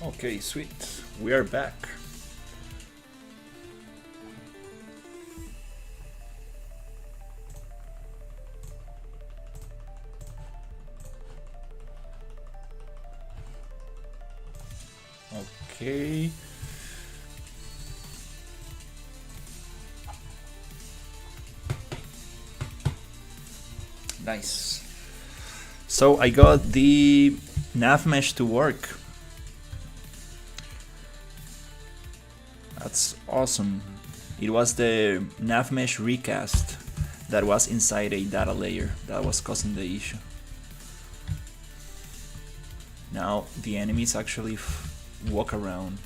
Okay, sweet. We are back. Okay. Nice. So I got the nav mesh to work. That's awesome. It was the nav mesh recast that was inside a data layer that was causing the issue. Now the enemies actually walk around.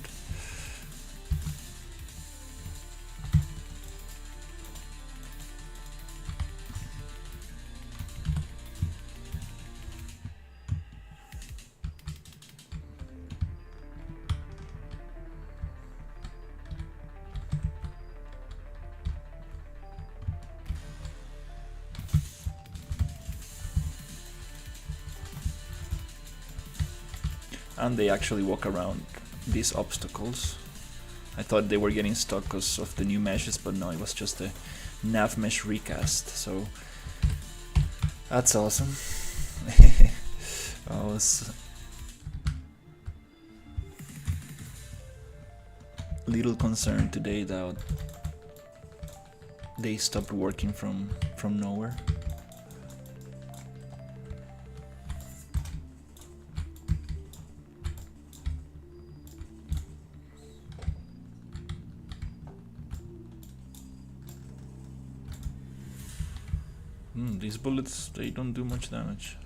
And they actually walk around these obstacles. I thought they were getting stuck because of the new meshes, but no, it was just a nav mesh recast. So that's awesome. I was a little concerned today that they stopped working from nowhere. These bullets, they don't do much damage.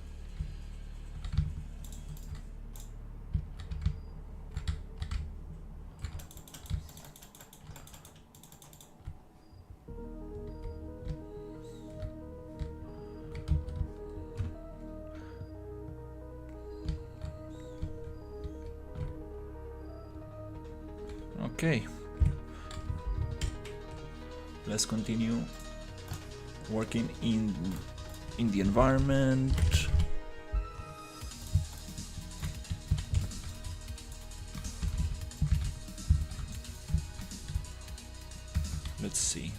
Okay. Let's continue working in the environment. Let's see.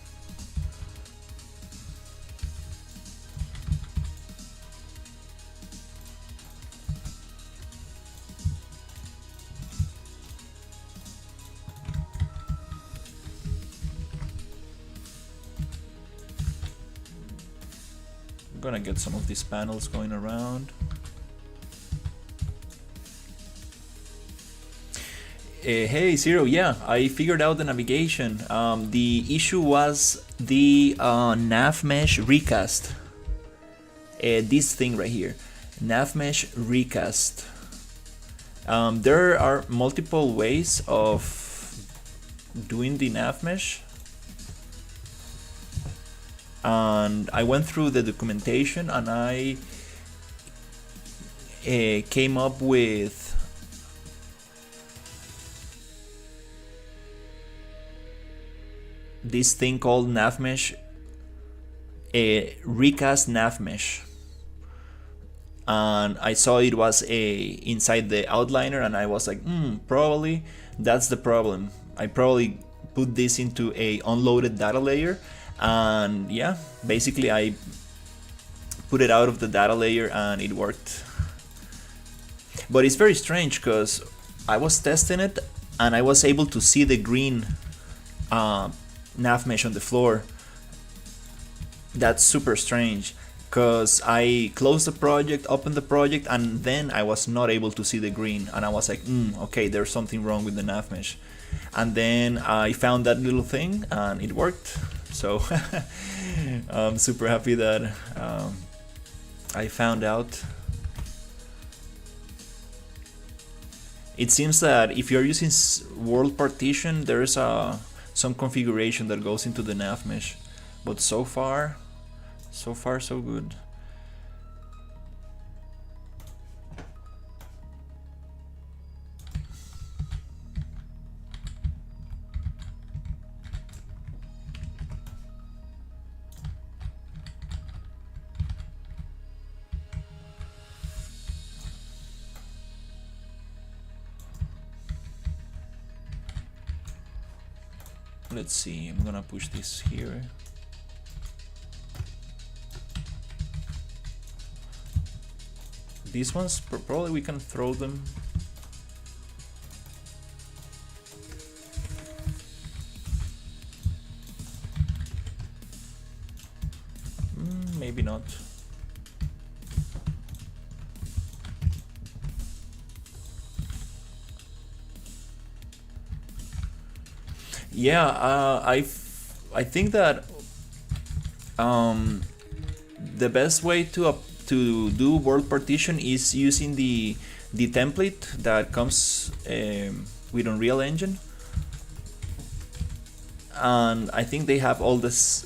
I'm gonna get some of these panels going around. Hey Zero, yeah, I figured out the navigation. The issue was the nav mesh recast. This thing right here, nav mesh recast. There are multiple ways of doing the nav mesh. And I went through the documentation and I came up with this thing called nav mesh, recast nav mesh, and I saw it was inside the outliner and I was like, probably that's the problem. I probably put this into a unloaded data layer. And yeah, basically I put it out of the data layer and it worked. But it's very strange because I was testing it and I was able to see the green nav mesh on the floor. That's super strange because I closed the project, opened the project, and then I was not able to see the green. And I was like, okay, there's something wrong with the nav mesh. And then I found that little thing and it worked. So I'm super happy that I found out. It seems that if you're using world partition, there's some configuration that goes into the nav mesh, but so far so good. let's see, I'm gonna push this here. These ones, probably we can throw them. Maybe not. Yeah, I think that the best way to do world partition is using the template that comes with Unreal Engine, and I think they have all this.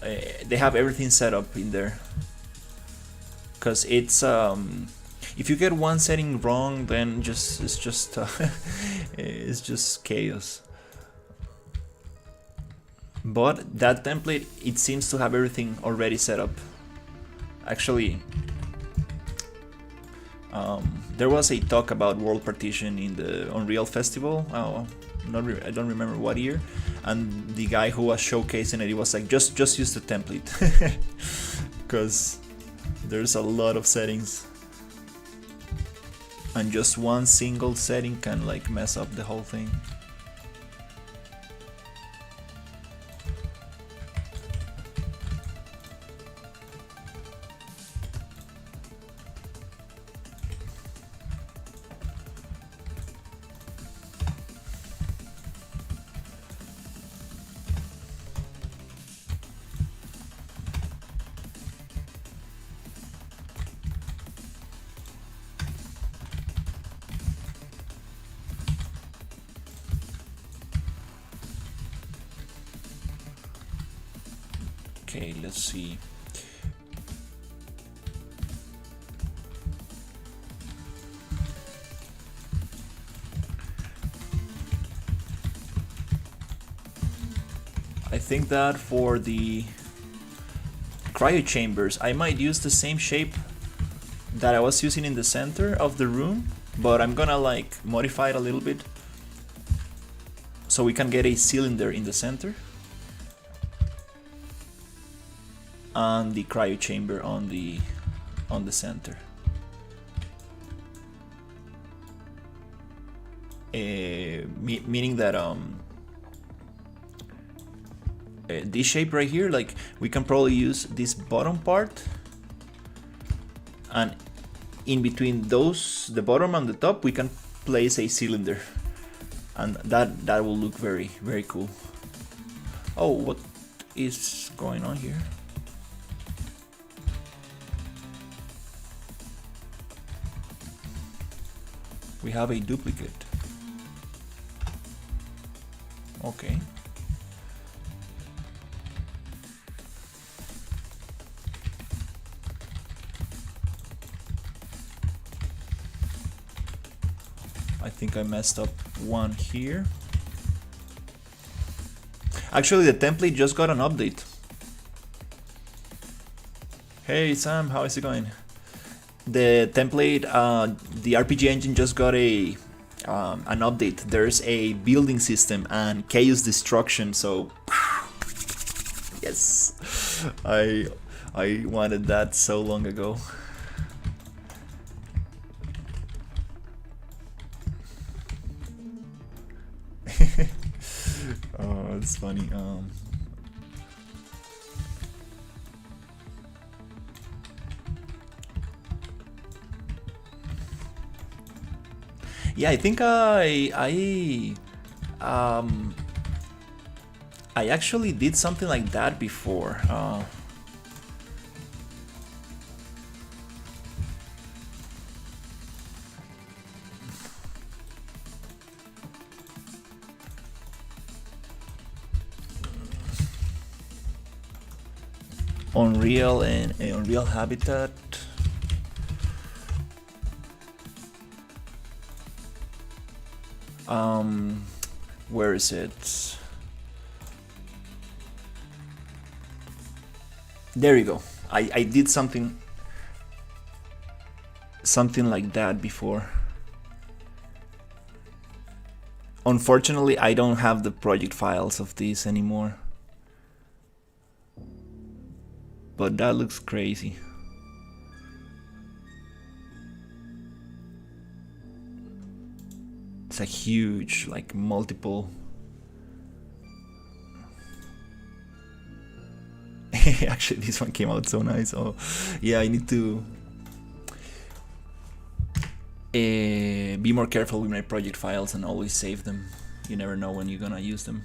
They have everything set up in there, because it's if you get one setting wrong, then it's just it's just chaos. But that template, it seems to have everything already set up. Actually, there was a talk about world partition in the Unreal Festival. I don't remember what year, and the guy who was showcasing it, he was like, just use the template, because there's a lot of settings, and just one single setting can like mess up the whole thing. Okay, let's see. I think that for the cryo chambers, I might use the same shape that I was using in the center of the room, but I'm gonna like modify it a little bit so we can get a cylinder in the center and the cryo chamber on the center. Meaning that this shape right here, like we can probably use this bottom part, and in between those, the bottom and the top, we can place a cylinder, and that will look very, very cool. Oh, what is going on here? We have a duplicate. Okay. I think I messed up one here. Actually, the template just got an update. Hey Sam, how is it going? The template, the RPG engine just got an update. There's a building system and chaos destruction. So yes, I wanted that so long ago. Oh, it's funny. Yeah, I think I actually did something like that before. Unreal and Unreal Habitat. Where is it? There you go. I did something like that before. Unfortunately, I don't have the project files of this anymore. But that looks crazy. It's a huge, like multiple. Actually, this one came out so nice. Oh, yeah, I need to be more careful with my project files and always save them. You never know when you're gonna use them.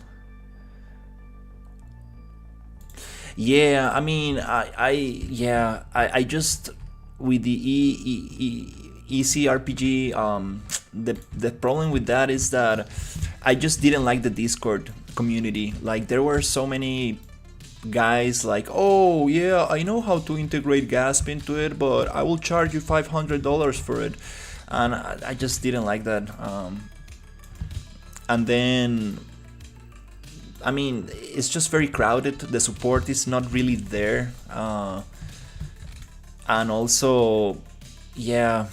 Yeah, I mean, I just with the ECRPG, the problem with that is that I just didn't like the Discord community. Like there were so many guys like, oh yeah, I know how to integrate Gasp into it, but I will charge you $500 for it, and I just didn't like that. And then, I mean, it's just very crowded. The support is not really there, and also, yeah,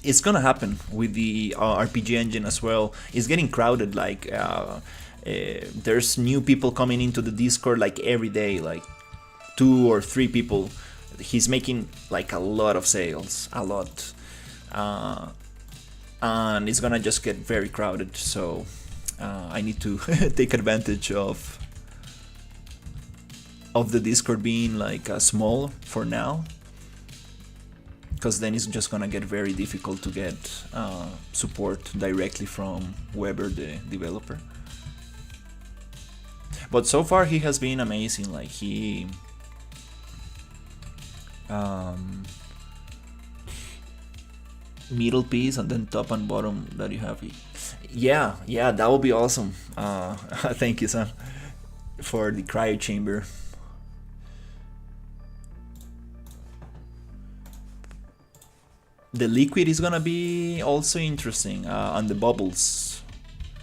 it's gonna happen with the RPG engine as well. It's getting crowded. Like, there's new people coming into the Discord like every day, like 2 or 3 people. He's making like a lot of sales, a lot. And it's gonna just get very crowded, so I need to take advantage of the Discord being like small for now, because then it's just gonna get very difficult to get support directly from Weber, the developer. But so far he has been amazing. Like he middle piece and then top and bottom that you have. Yeah, that would be awesome. Thank you, son, for the cryo chamber. The liquid is gonna be also interesting, and the bubbles.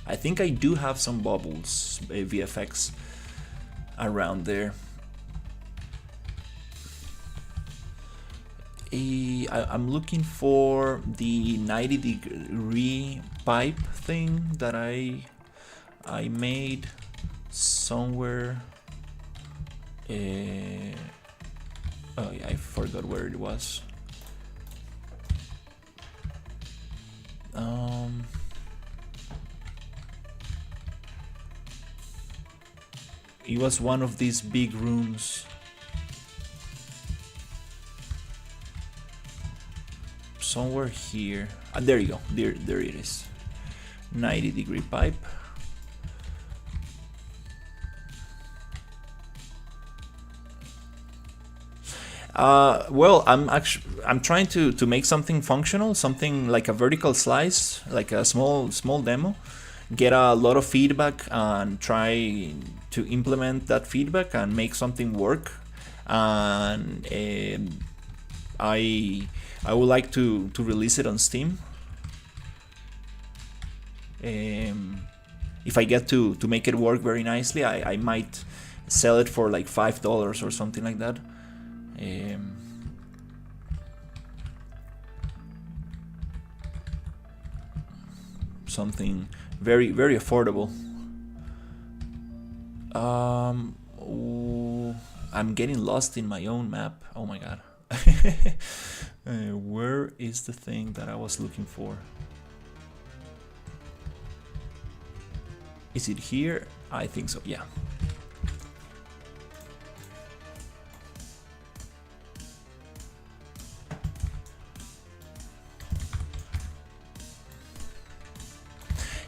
I think I do have some bubbles, VFX around there. I'm looking for the 90-degree pipe thing that I made somewhere. Oh yeah, I forgot where it was. It was one of these big rooms. Somewhere here. There you go. There it is. 90-degree pipe. Well, I'm trying to make something functional, something like a vertical slice, like a small demo. Get a lot of feedback and try to implement that feedback and make something work. And I would like to release it on Steam. If I get to make it work very nicely, I might sell it for like $5 or something like that. Something very affordable. I'm getting lost in my own map. Oh my god. Where is the thing that I was looking for? Is it here? I think so, yeah.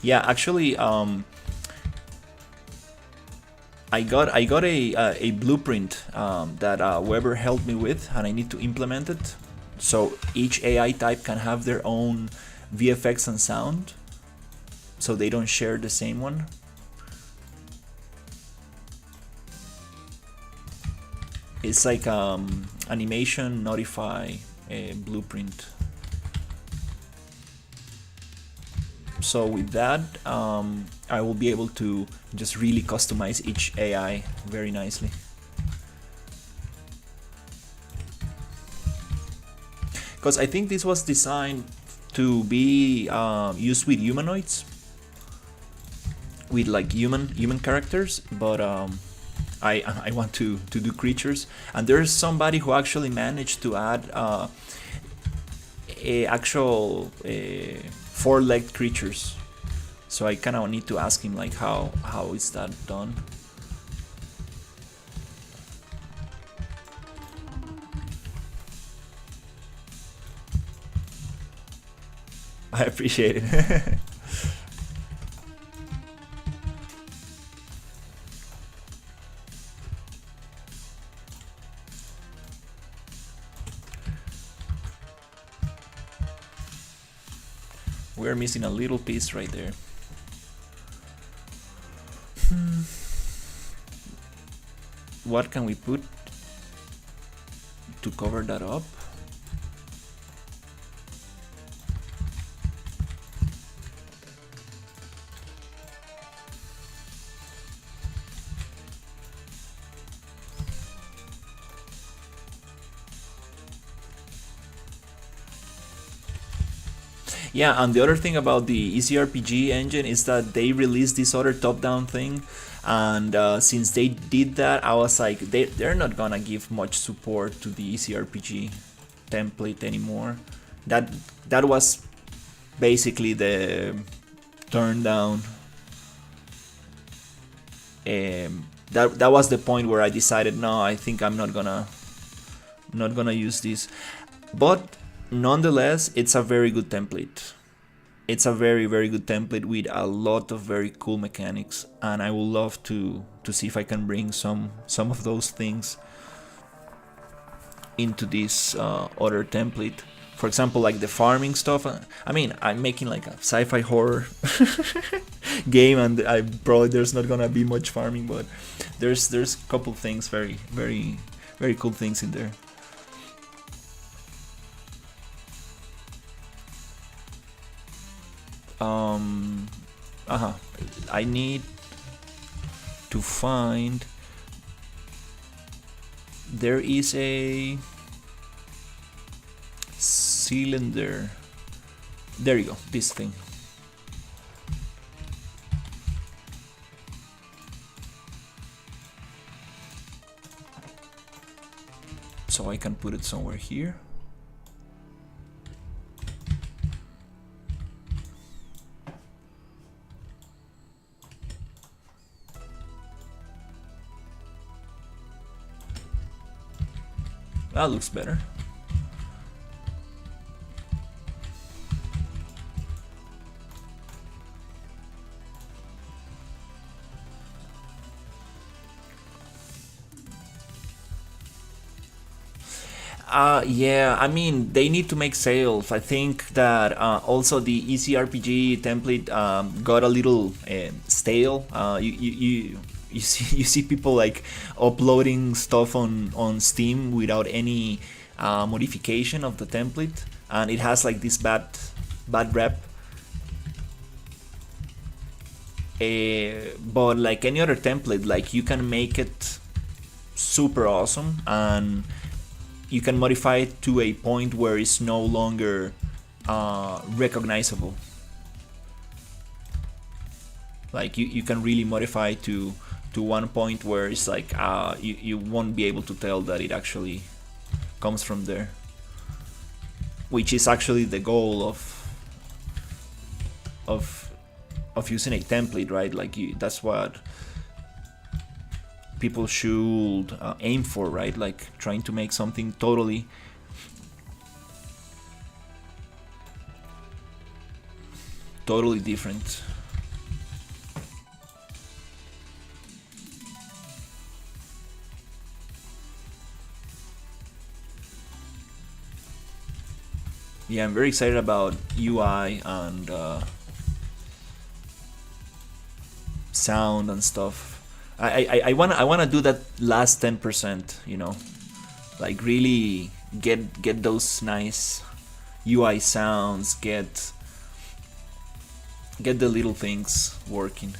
Yeah, actually, I got a blueprint that Weber helped me with, and I need to implement it. So each AI type can have their own VFX and sound, so they don't share the same one. It's like animation notify blueprint. So with that, I will be able to just really customize each AI very nicely. because I think this was designed to be used with humanoids, with like human characters, but I want to do creatures, and there's somebody who actually managed to add a actual four-legged creatures. So I kind of need to ask him like how is that done. I appreciate it. We're missing a little piece right there. What can we put to cover that up? Yeah, and the other thing about the ECRPG engine is that they released this other top-down thing, and since they did that, I was like, they're not gonna give much support to the ECRPG template anymore. That was basically the turn down. That was the point where I decided, no, I think I'm not gonna use this, but nonetheless, it's a very good template. It's a very, very good template with a lot of very cool mechanics, and I would love to see if I can bring some of those things into this other template. For example, like the farming stuff. I mean, I'm making like a sci-fi horror game, and I probably there's not gonna be much farming, but there's a couple things, very, very, very cool things in there. I need to find. There is a cylinder. There you go. This thing. So I can put it somewhere here. That looks better. Yeah, I mean, they need to make sales. I think that also the ECRPG template got a little stale. You see people like uploading stuff on Steam without any modification of the template, and it has like this bad rep. But like any other template, like you can make it super awesome, and you can modify it to a point where it's no longer recognizable. Like you can really modify to one point where it's like you won't be able to tell that it actually comes from there, which is actually the goal of using a template, right? Like that's what people should aim for, right? Like trying to make something totally different. Yeah, I'm very excited about UI and sound and stuff. I wanna do that last 10%, you know, like really get those nice UI sounds, get the little things working.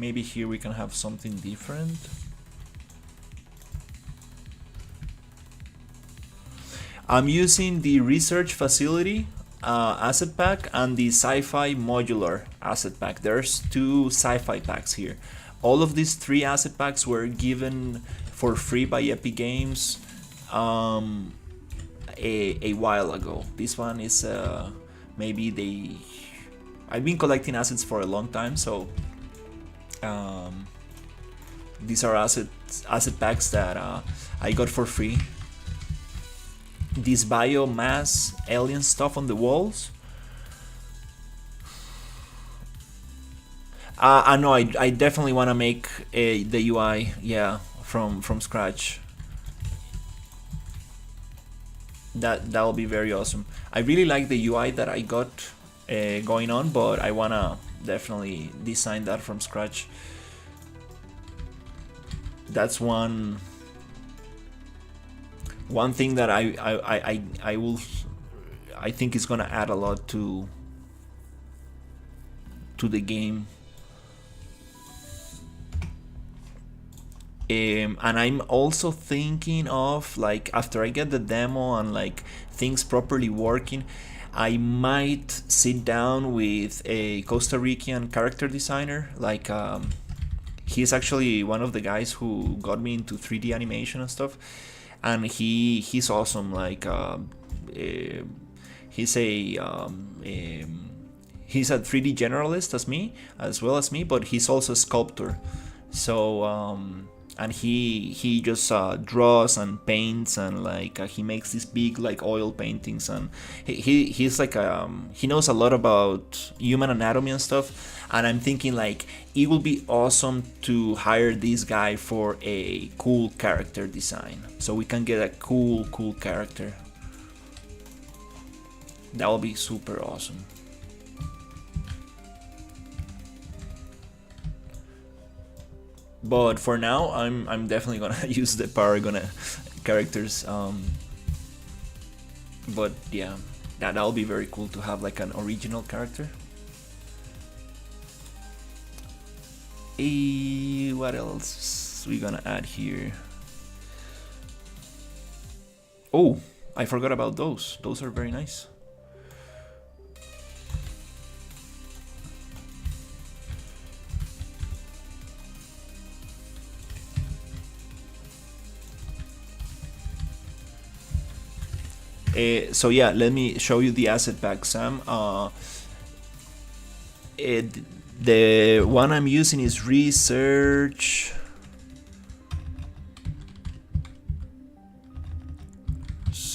maybe here we can have something different. I'm using the research facility asset pack and the sci-fi modular asset pack. There's two sci-fi packs here. All of these three asset packs were given for free by Epic Games a while ago. This one is maybe they... I've been collecting assets for a long time, so these are asset packs that I got for free. This biomass alien stuff on the walls. No, I definitely want to make the UI, yeah, from scratch. That'll be very awesome. I really like the UI that I got going on, but I wanna definitely design that from scratch. That's one thing that I think is gonna add a lot to the game. And I'm also thinking of, like, after I get the demo and like things properly working, I might sit down with a Costa Rican character designer. Like he's actually one of the guys who got me into 3D animation and stuff, and he's awesome. Like he's a 3D generalist as well as me, but he's also a sculptor. So and he just draws and paints, and like he makes these big like oil paintings, and he's like he knows a lot about human anatomy and stuff. And I'm thinking like it would be awesome to hire this guy for a cool character design, so we can get a cool character. That would be super awesome. But for now, I'm definitely gonna use the Paragon characters. But yeah, that'll be very cool to have like an original character. What else we gonna add here? Oh, I forgot about those. Those are very nice. So yeah, let me show you the asset pack, Sam. The one I'm using is research.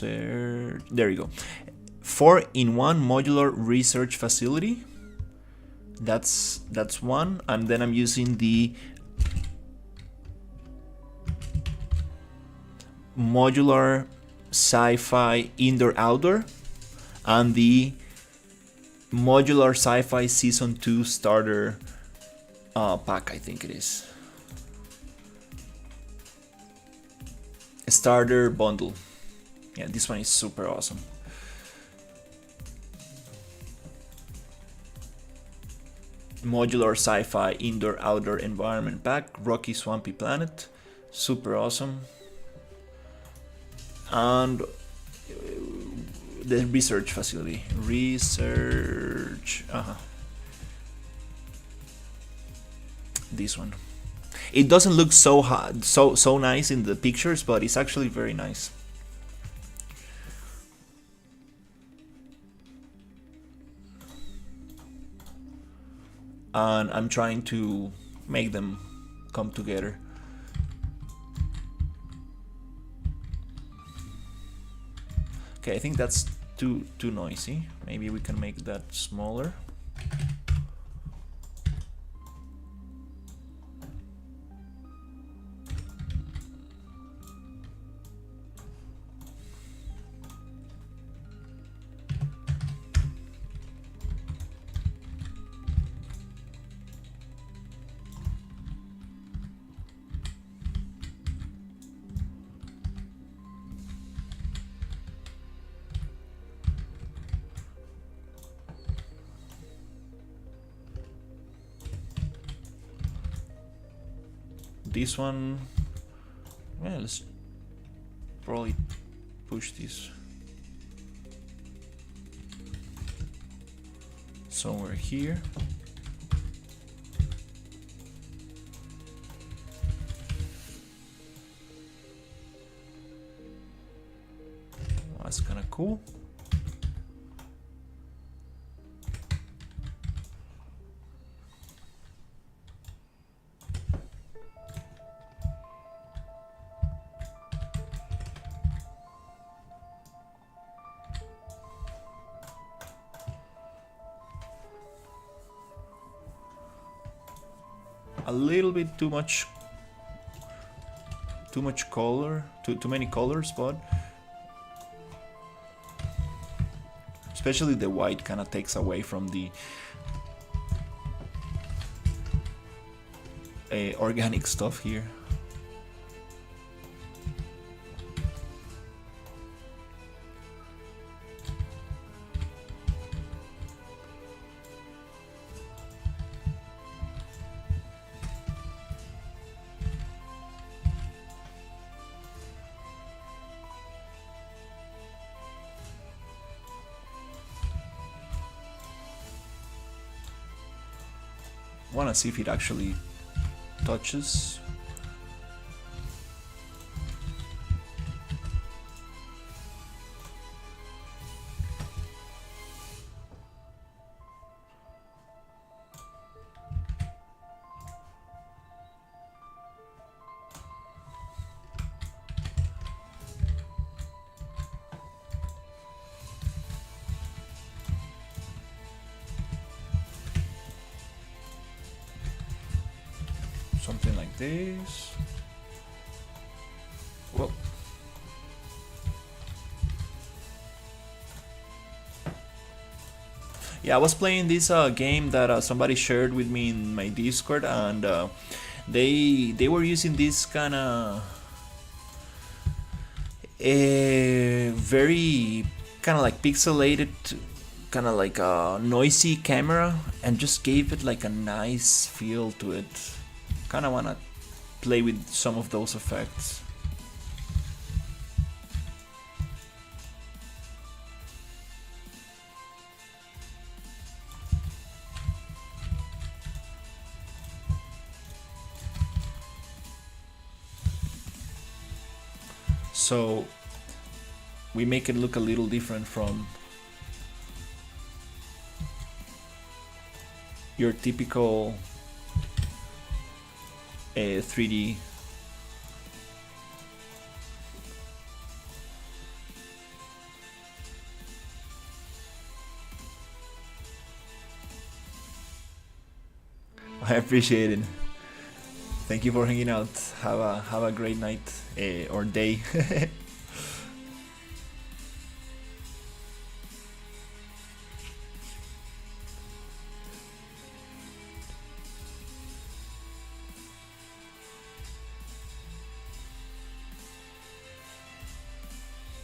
There you go. 4-in-1 modular research facility. That's one, and then I'm using the modular sci-fi indoor-outdoor and the modular sci-fi season 2 starter pack, I think it is. A starter bundle. Yeah, this one is super awesome. Modular sci-fi indoor-outdoor environment pack, rocky swampy planet, super awesome. And the research facility, this one. It doesn't look so hot, so nice in the pictures, but it's actually very nice. And I'm trying to make them come together. Okay, I think that's too noisy. Maybe we can make that smaller. this one, well, let's probably push this somewhere here. That's kind of cool. A little bit too much color, too many colors, but especially the white kind of takes away from the organic stuff here. Want to see if it actually touches. Something like this. Well, yeah, I was playing this game that somebody shared with me in my Discord, and they were using this kind of very kind of like pixelated, kind of like a noisy camera, and just gave it like a nice feel to it. Kind of want to play with some of those effects. So we make it look a little different from your typical 3D. I appreciate it. Thank you for hanging out. Have a great night or day.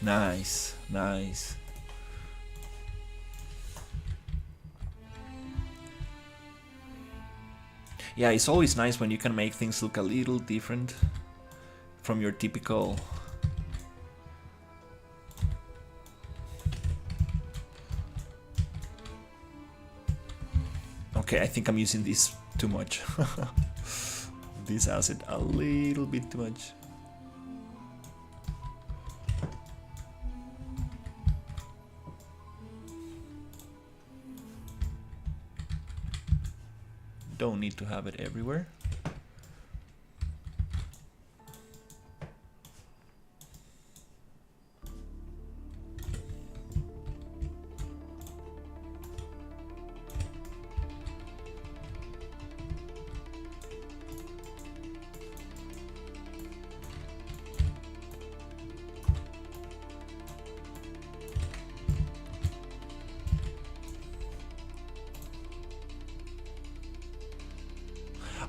Nice, nice. Yeah, it's always nice when you can make things look a little different from your typical. Okay, I think I'm using this too much. This asset a little bit too much. Don't need to have it everywhere.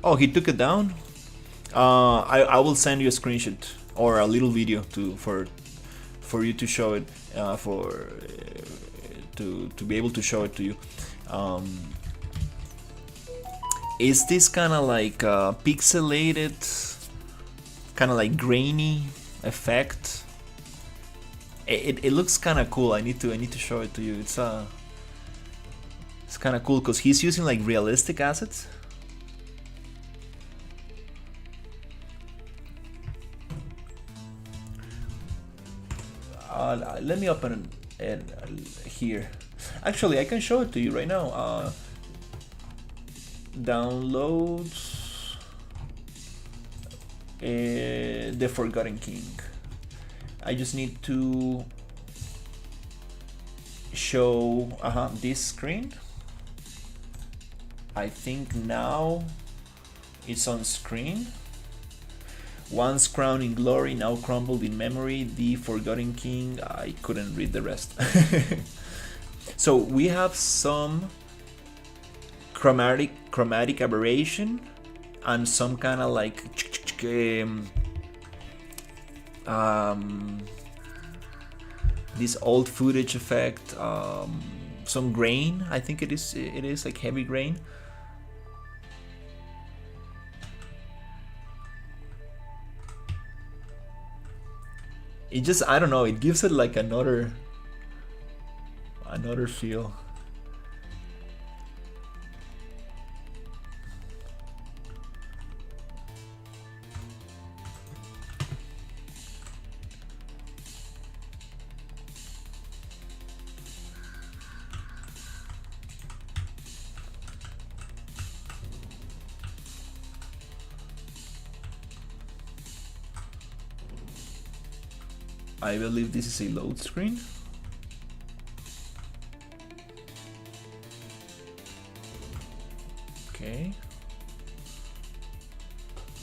Oh, he took it down? I will send you a screenshot or a little video for you to show it, to be able to show it to you. Is this kind of like pixelated kind of like grainy effect. It looks kind of cool. I need to show it to you. It's kind of cool because he's using like realistic assets. Let me open it here. Actually, I can show it to you right now. Downloads The Forgotten King. I just need to show this screen. I think now it's on screen. Once crowned in glory, now crumbled in memory, the Forgotten King. I couldn't read the rest. So we have some chromatic aberration and some kind of like this old footage effect, some grain. I think it is like heavy grain. It just, I don't know, it gives it like another feel. I believe this is a load screen. Okay.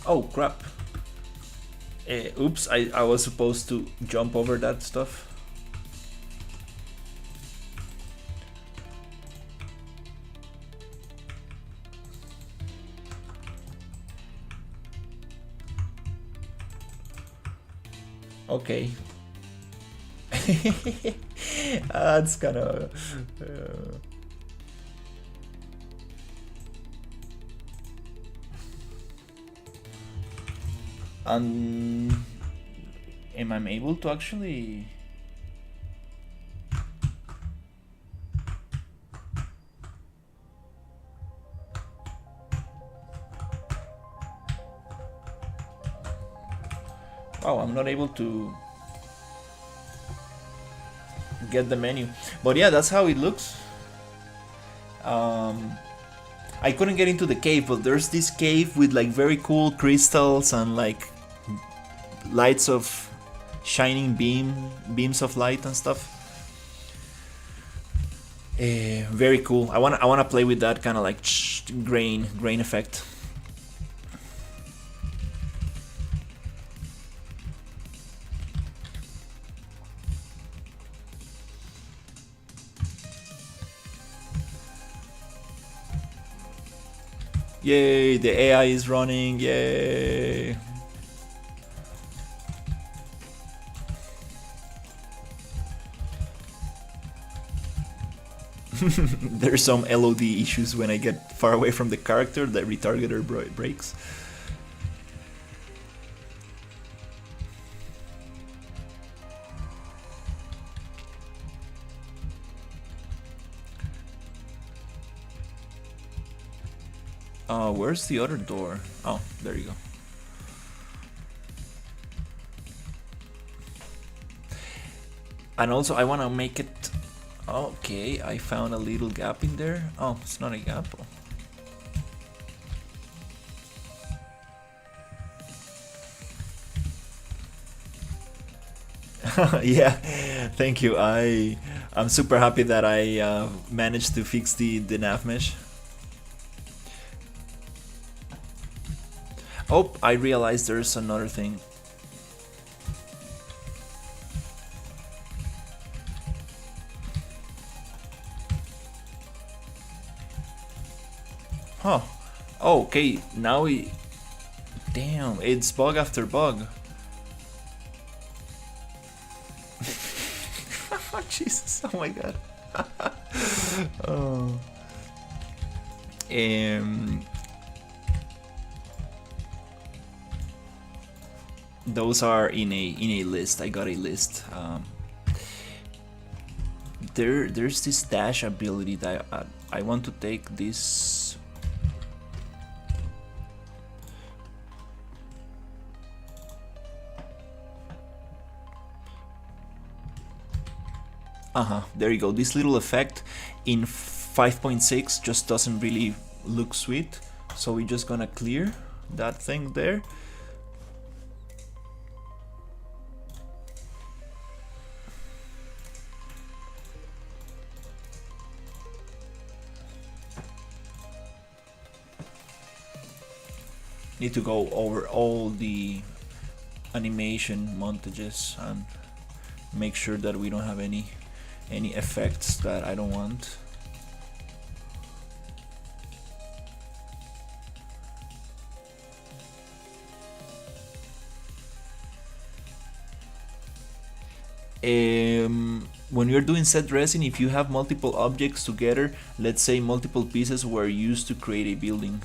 Oh crap. Oops, I was supposed to jump over that stuff. Okay. That's kind of am I able to actually wow, I'm not able to get the menu, but yeah, that's how it looks. I couldn't get into the cave, but there's this cave with like very cool crystals and like lights of shining beams of light and stuff. Very cool. I wanna play with that kind of like grain effect. Yay, the AI is running, yay! There's some LOD issues when I get far away from the character, the retargeter breaks. Where's the other door? Oh, there you go. And also I want to make it... Okay, I found a little gap in there. Oh, it's not a gap. Yeah, thank you. I'm super happy that I managed to fix the nav mesh. Oh, I realized there's another thing. Huh. Oh, okay, now we... Damn, it's bug after bug. Jesus, oh my god. Oh. those are in a list. I got a list. There's this dash ability that I want to take this. There you go. This little effect in 5.6 just doesn't really look sweet, so we're just gonna clear that thing there. Need to go over all the animation montages and make sure that we don't have any effects that I don't want. When you're doing set dressing, if you have multiple objects together, let's say multiple pieces were used to create a building.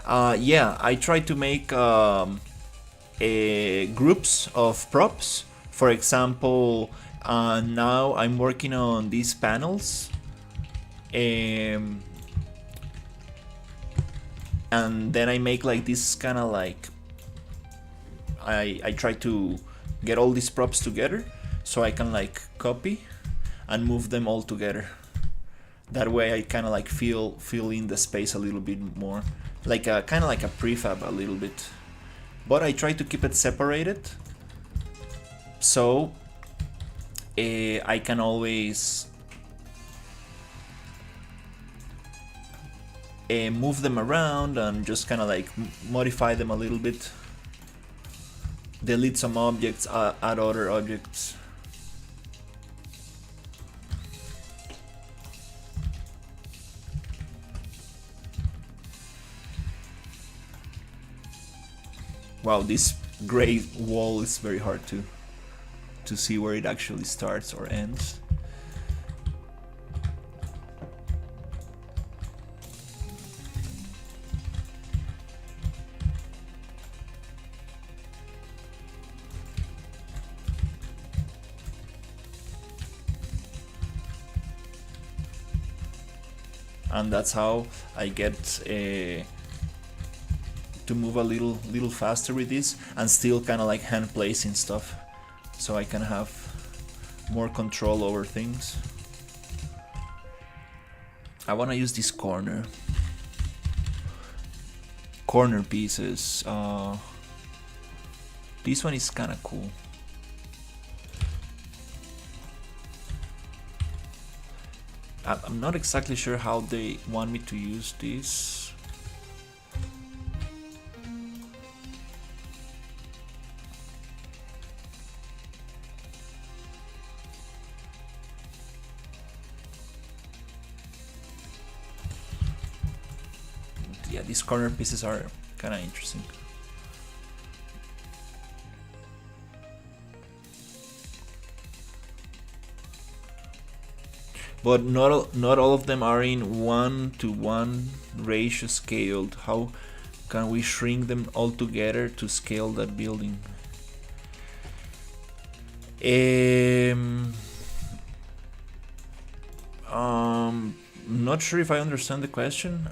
Yeah, I try to make groups of props. For example, now I'm working on these panels, and then I make like this kind of like I try to get all these props together so I can like copy and move them all together. That way I kind of like fill in the space a little bit more, like a kind of like a prefab a little bit, but I try to keep it separated so I can always move them around and just kind of like modify them a little bit, delete some objects, add other objects. Wow, this gray wall is very hard to see where it actually starts or ends. And that's how I get to move a little faster with this and still kind of like hand placing stuff, so I can have more control over things. I want to use this corner pieces. This one is kind of cool. I'm not exactly sure how they want me to use this. Yeah, these corner pieces are kind of interesting. But not all of them are in 1:1 ratio scaled. How can we shrink them all together to scale that building? Not sure if I understand the question.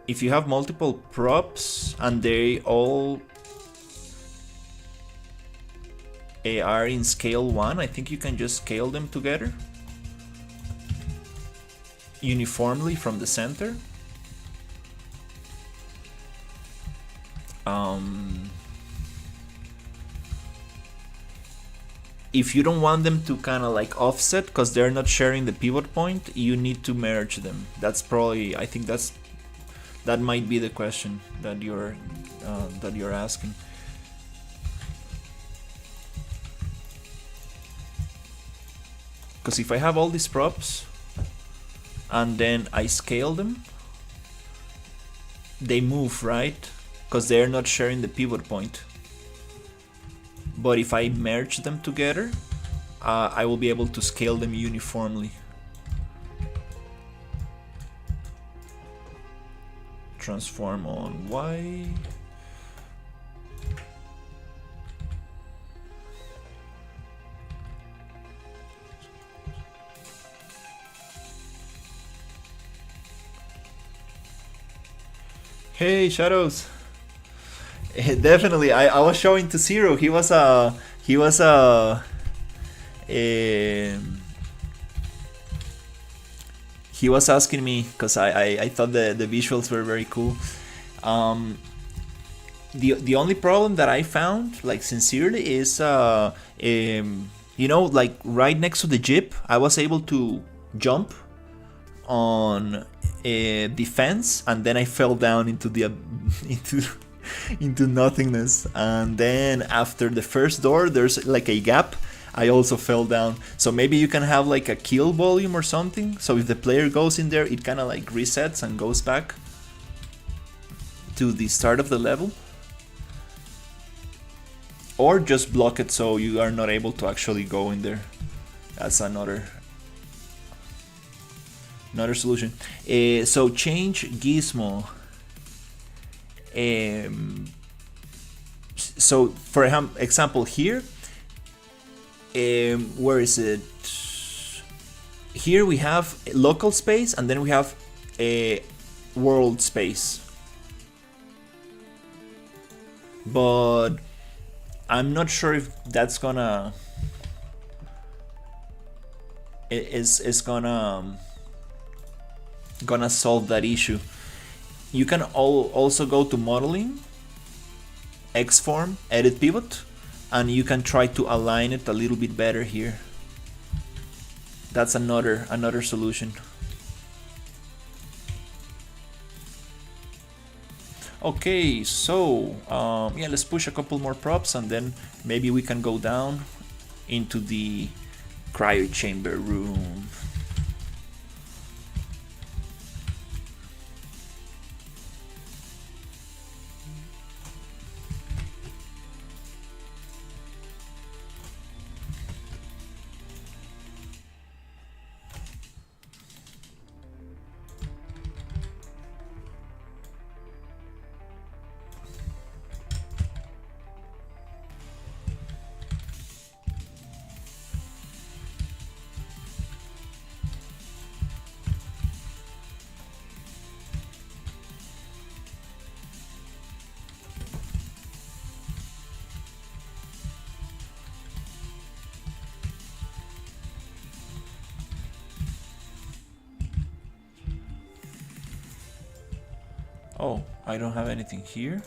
If you have multiple props and they all are in scale 1, I think you can just scale them together uniformly from the center. If you don't want them to kind of like offset because they're not sharing the pivot point, you need to merge them. That's probably, I think that might be the question that you're asking. Because if I have all these props and then I scale them, they move, right? Because they're not sharing the pivot point. But if I merge them together, I will be able to scale them uniformly. Transform on Y. Hey, Shadows. Definitely, I was showing to Zero. Um he was asking me because I thought the visuals were very cool. Um, the only problem that I found, like sincerely, is like right next to the jeep, I was able to jump on the fence, and then I fell down into the into into nothingness. And then after the first door, there's like a gap. I also fell down. So maybe you can have like a kill volume or something. So if the player goes in there, it kind of like resets and goes back to the start of the level. Or just block it so you are not able to actually go in there. That's another solution. So change gizmo. So for example here, where is it? Here we have local space, and then we have a world space. But I'm not sure if that's gonna gonna solve that issue. You can also go to modeling, Xform, edit pivot, and you can try to align it a little bit better here. That's another solution. Okay, so yeah, let's push a couple more props, and then maybe we can go down into the cryo chamber room. Oh, I don't have anything here.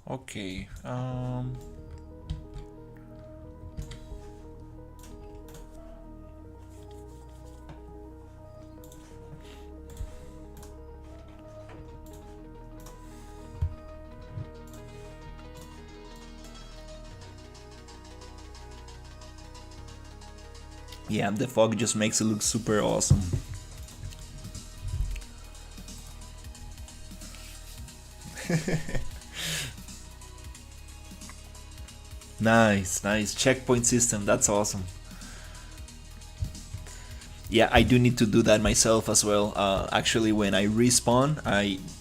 Okay. Yeah, the fog just makes it look super awesome. Nice checkpoint system. That's awesome. Yeah, I do need to do that myself as well. Actually, when I respawn,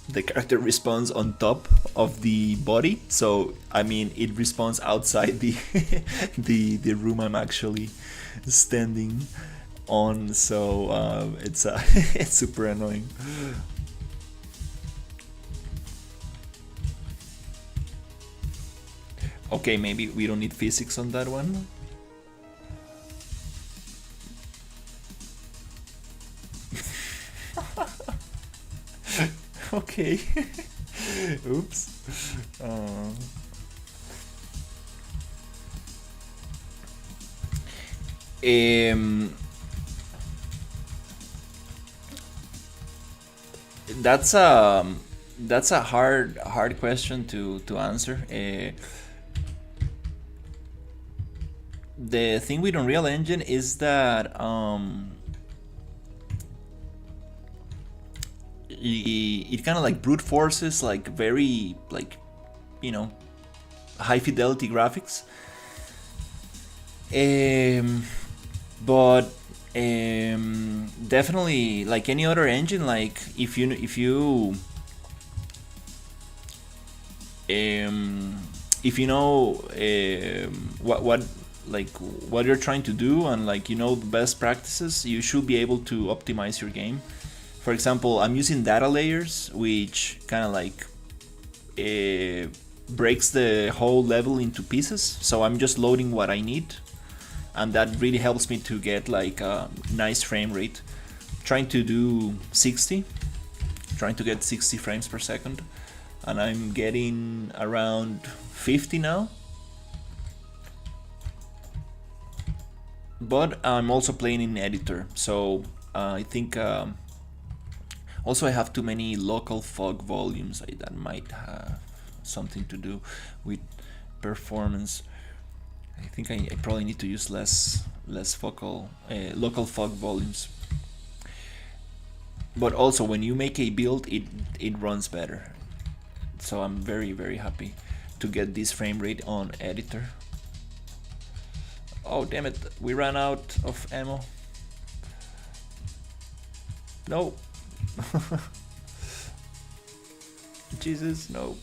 the character respawns on top of the body. So I mean, it respawns outside the the room I'm actually standing on. So it's it's super annoying. Okay, maybe we don't need physics on that one. Okay. Oops. That's a hard question to answer. The thing with Unreal Engine is that it kind of like brute forces like very like, you know, high fidelity graphics. But definitely like any other engine, like if you know what like what you're trying to do, and like you know the best practices, you should be able to optimize your game. For example, I'm using data layers, which kind of like breaks the whole level into pieces, so I'm just loading what I need, and that really helps me to get like a nice frame rate. Trying to do 60, trying to get 60 frames per second, and I'm getting around 50 now. But I'm also playing in editor, so I think also I have too many local fog volumes. That might have something to do with performance. I think I probably need to use less local fog volumes. But also when you make a build, it runs better. So I'm very happy to get this frame rate on editor. Oh damn it, we ran out of ammo. No. Jesus, no.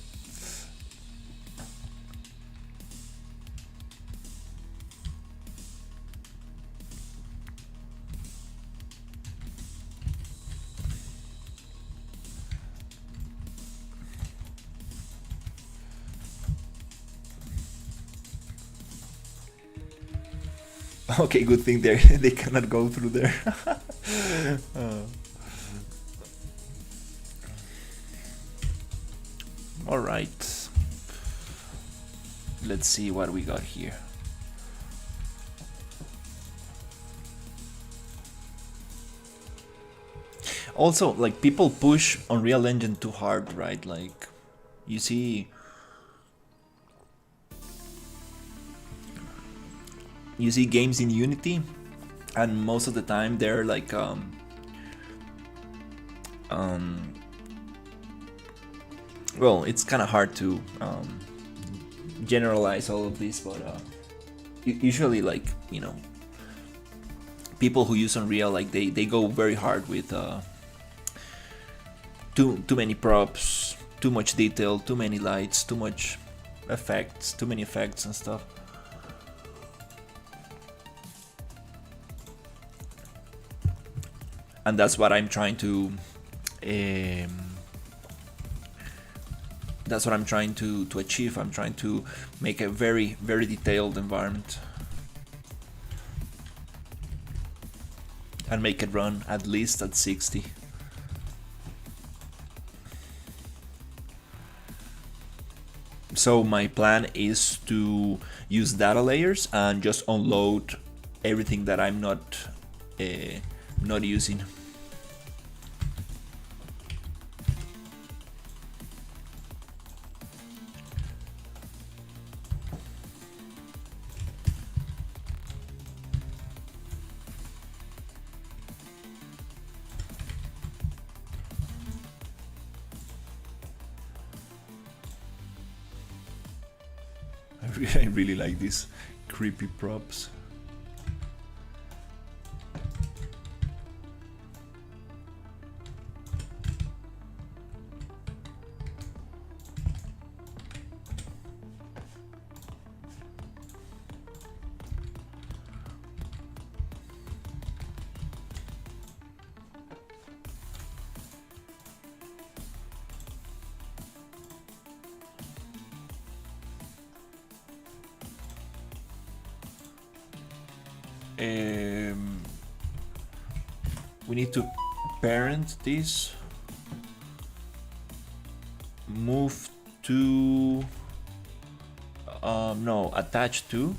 Okay, good thing they cannot go through there. All right. Let's see what we got here. Also, like people push Unreal Engine too hard, right? Like you see games in Unity, and most of the time they're like well, it's kind of hard to generalize all of this, but usually, like, you know, people who use Unreal, like they go very hard with too many props, too much detail, too many lights, too many effects and stuff. And that's what I'm trying to achieve. I'm trying to make a very detailed environment and make it run at least at 60. So my plan is to use data layers and just unload everything that I'm not using. I really like these creepy props. We need to parent this, move to no, attach to.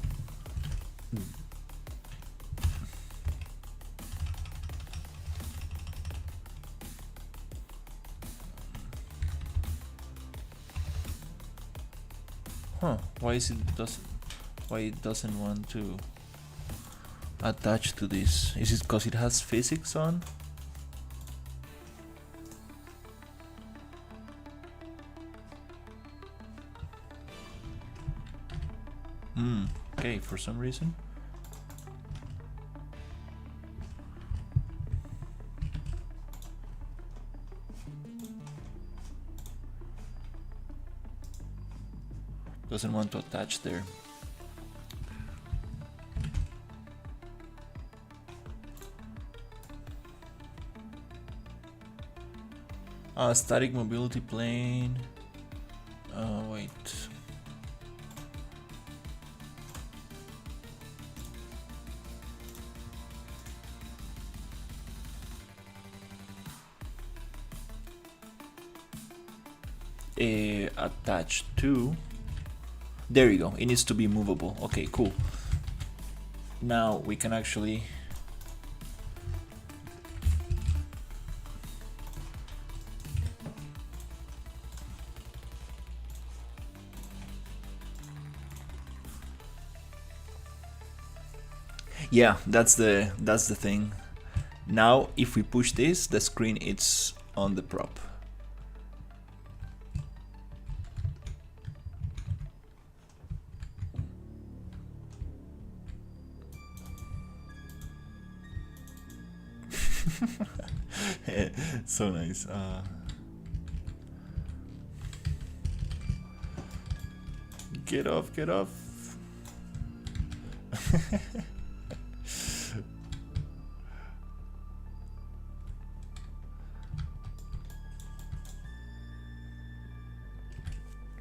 Why it doesn't want to attach to this? Is it because it has physics on? okay for some reason. Doesn't want to attach there. Static mobility plane. Wait. Attached to. There you go. It needs to be movable. Okay, cool. Now we can actually. Yeah, that's the thing. Now if we push this, the screen it's on the prop. So nice. Get off, get off.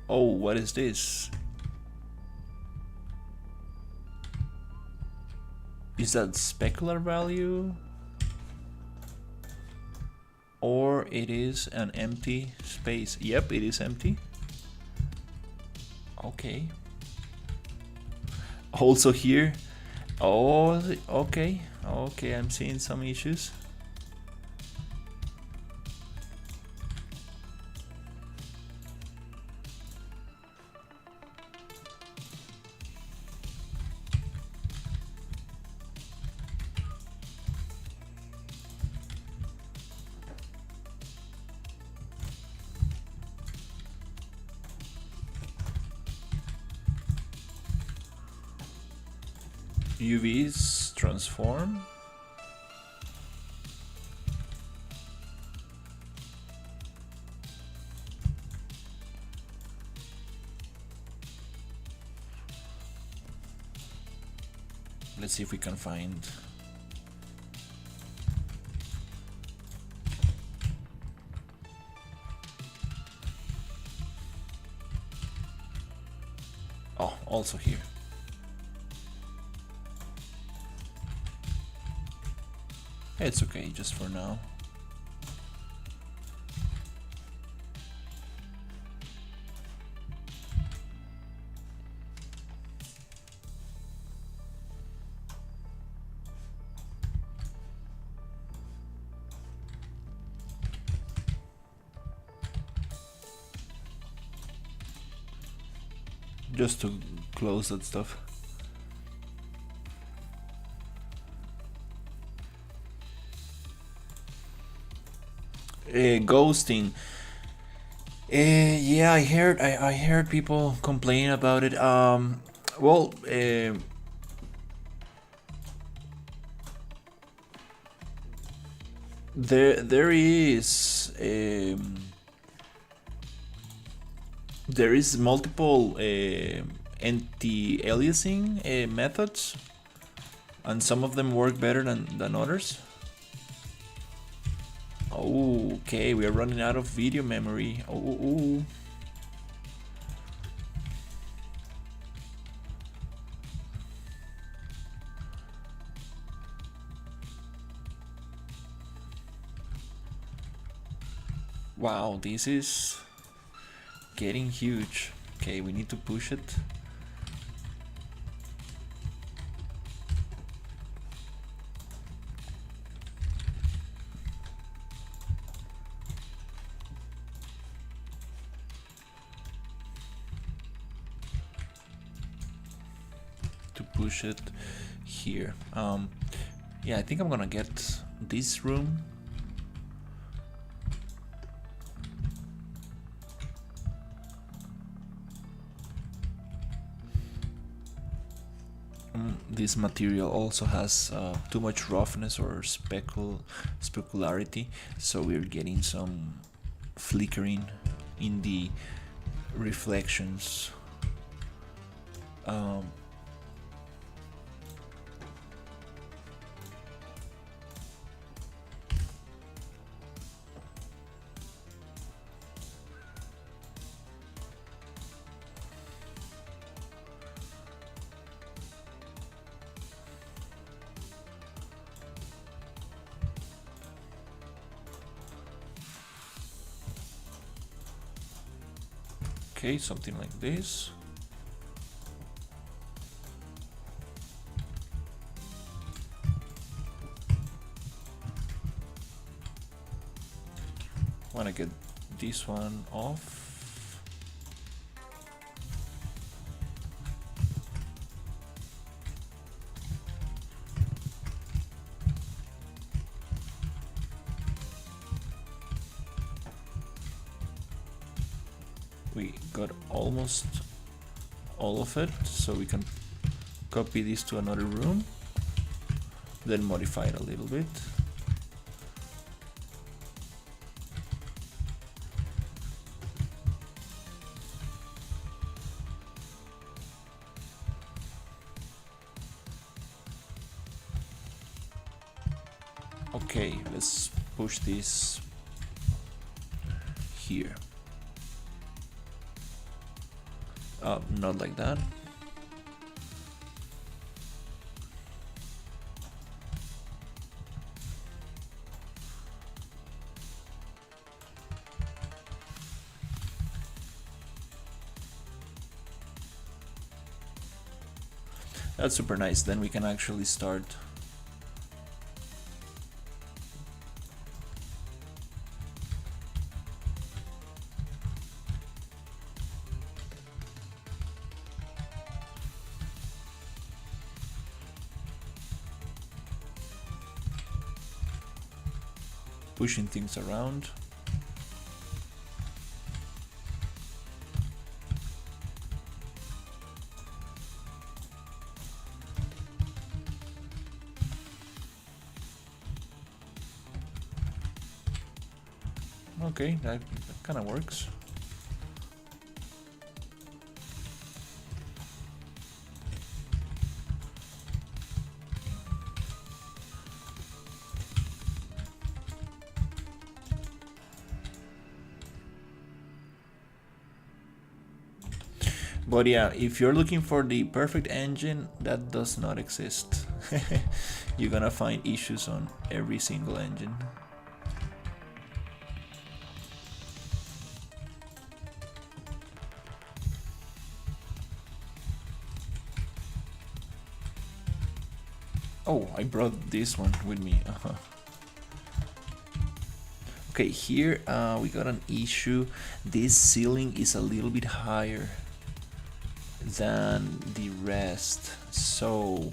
Oh, what is this? Is that specular value? Or it is an empty space? Yep, it is empty. Okay. Also here. Oh, okay. Okay, I'm seeing some issues. UVs transform. Let's see if we can find. Oh, also here. It's okay, just for now. Just to close that stuff. Ghosting. Yeah, I heard people complain about it. Well, there is multiple anti-aliasing methods, and some of them work better than others. Oh, okay, we are running out of video memory. Oh. Wow, this is getting huge. Okay, we need to push it. Push it here. Yeah, I think I'm gonna get this room. this material also has too much roughness or specularity, so we're getting some flickering in the reflections. Okay, something like this. Want to get this one off. We got almost all of it, so we can copy this to another room, then modify it a little bit. Okay, let's push this here. Not like that. That's super nice. Then we can actually start pushing things around. Okay, that kind of works. But yeah, if you're looking for the perfect engine, that does not exist. You're gonna find issues on every single engine. Oh, I brought this one with me. Okay, here we got an issue. This ceiling is a little bit higher than the rest, so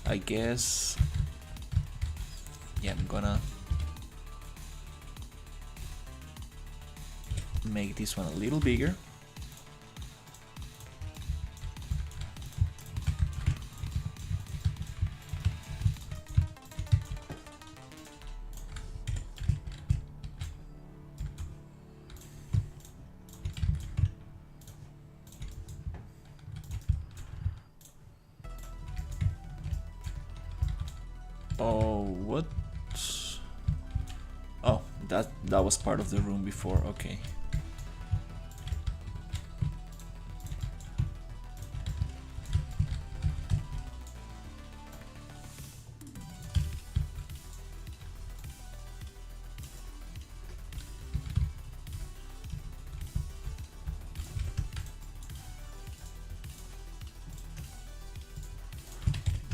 I guess, yeah, I'm gonna make this one a little bigger. Oh, what? Oh, that was part of the room before. Okay.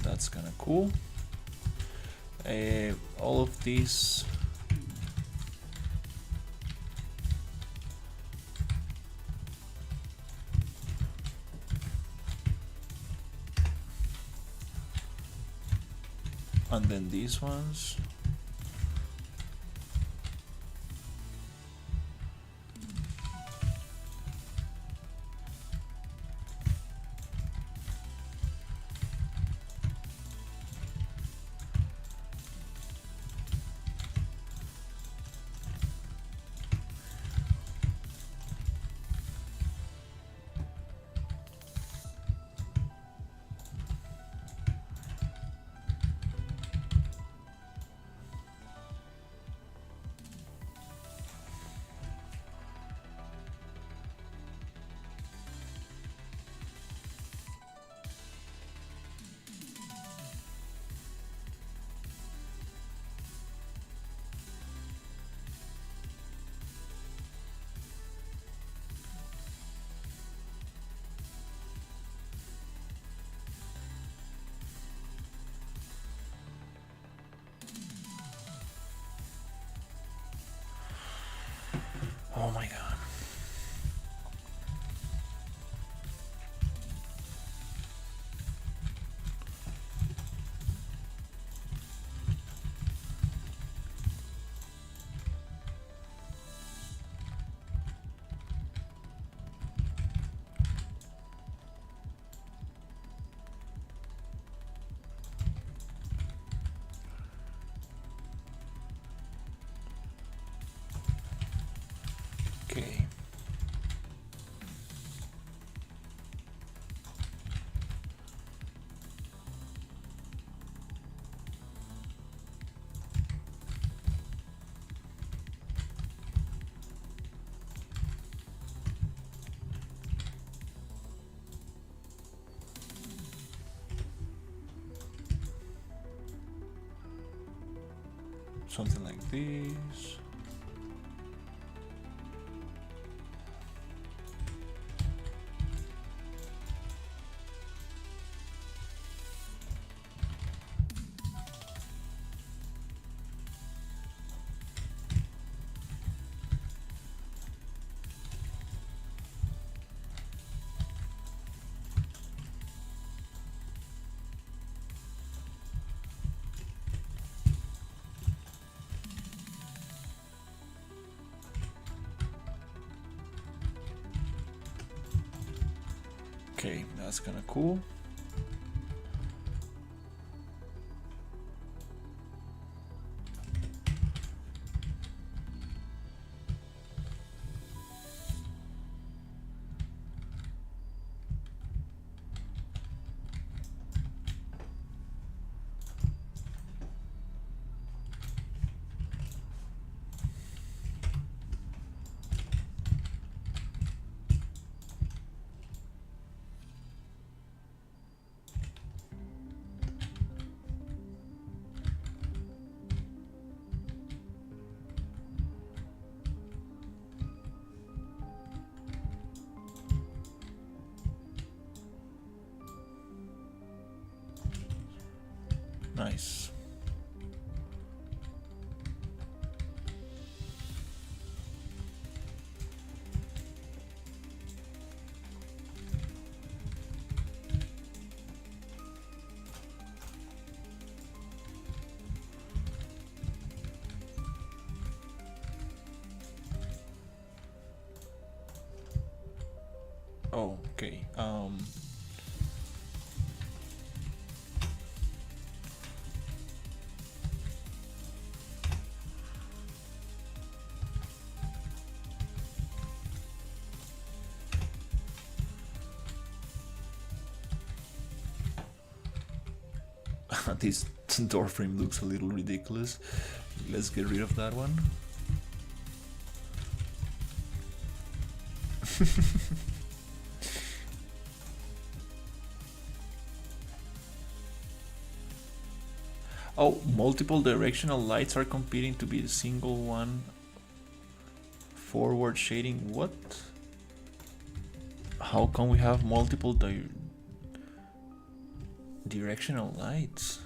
That's kind of cool. All of these and then these ones. Oh my god. Okay. Something like this. Okay, that's kind of cool. Nice. Oh, okay. This door frame looks a little ridiculous. Let's get rid of that one. Oh, multiple directional lights are competing to be a single one. Forward shading, what? How come we have multiple directional lights?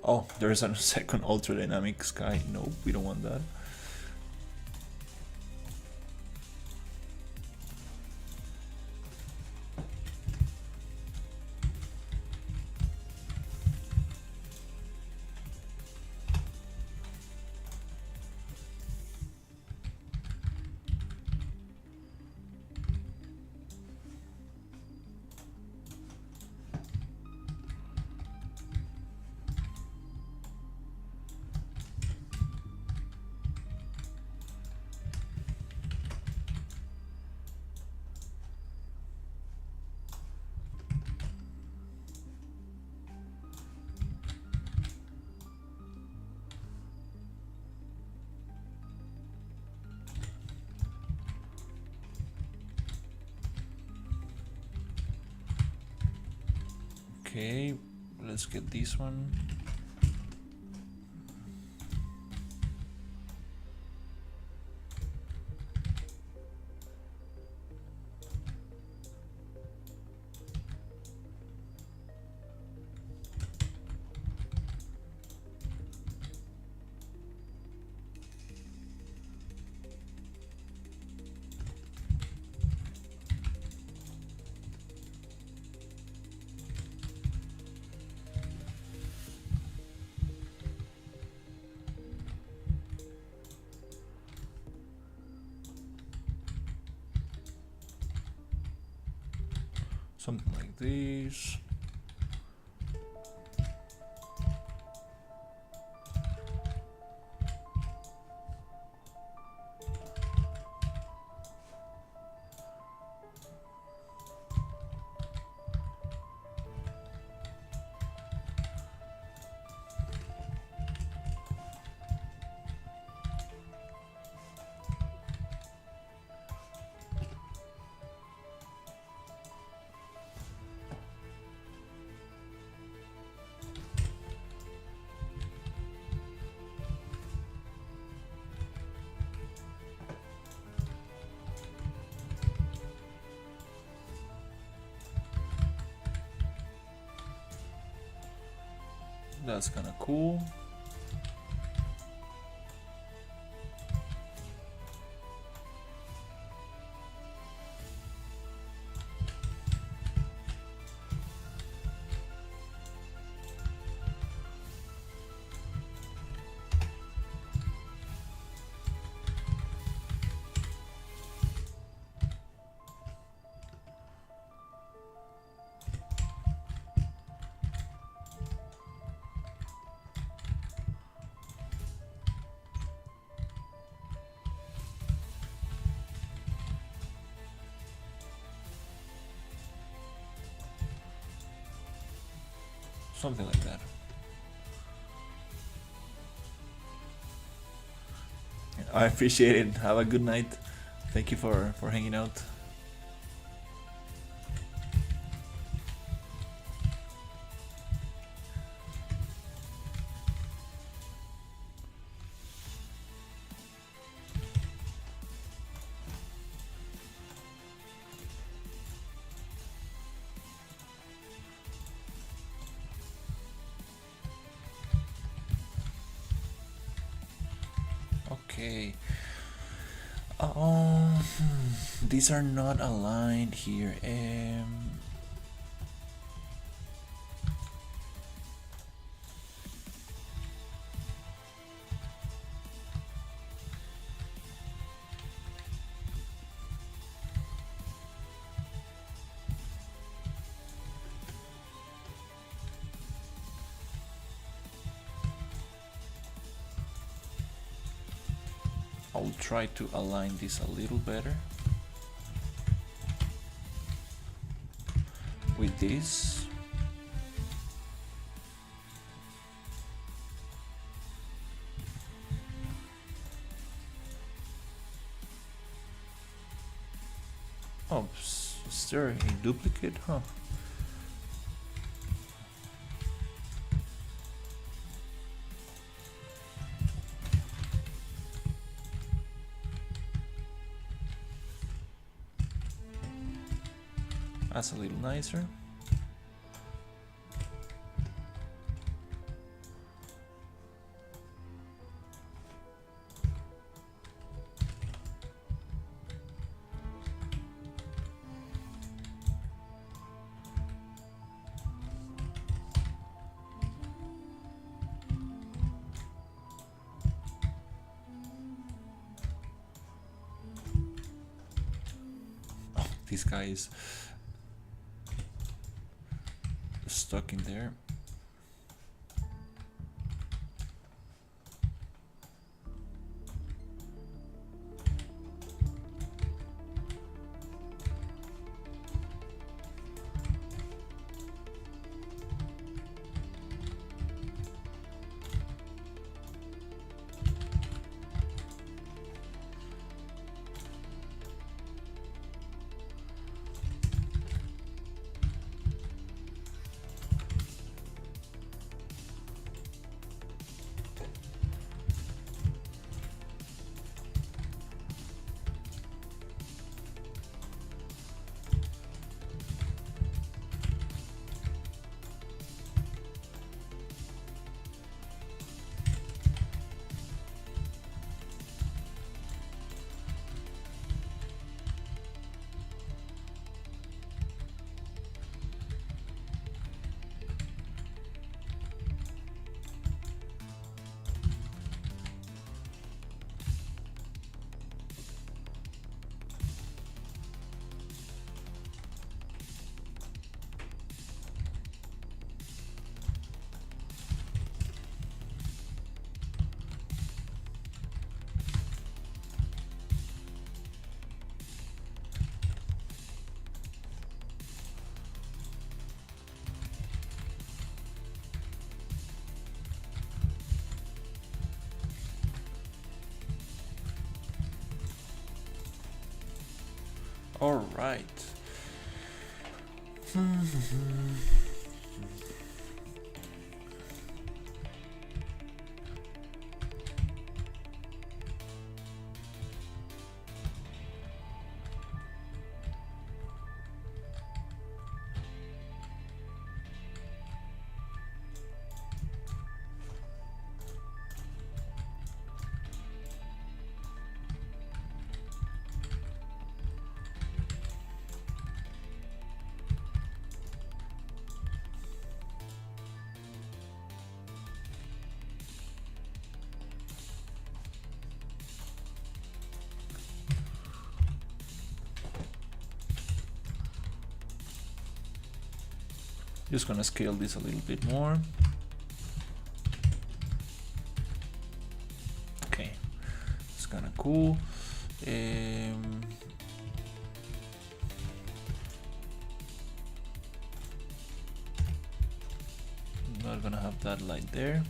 Oh, there's a second ultra dynamic sky. No, we don't want that. Okay, let's get this one. Something like this. That's kind of cool. Something like that. I appreciate it. Have a good night. Thank you for hanging out. Okay. These are not aligned here. I'll try to align this a little better with this. Oh, is there a duplicate? Huh. That's a little nicer. Oh, this guy is stuck in there. All right. Just gonna scale this a little bit more. Okay, it's kind of cool. Not gonna have that light there.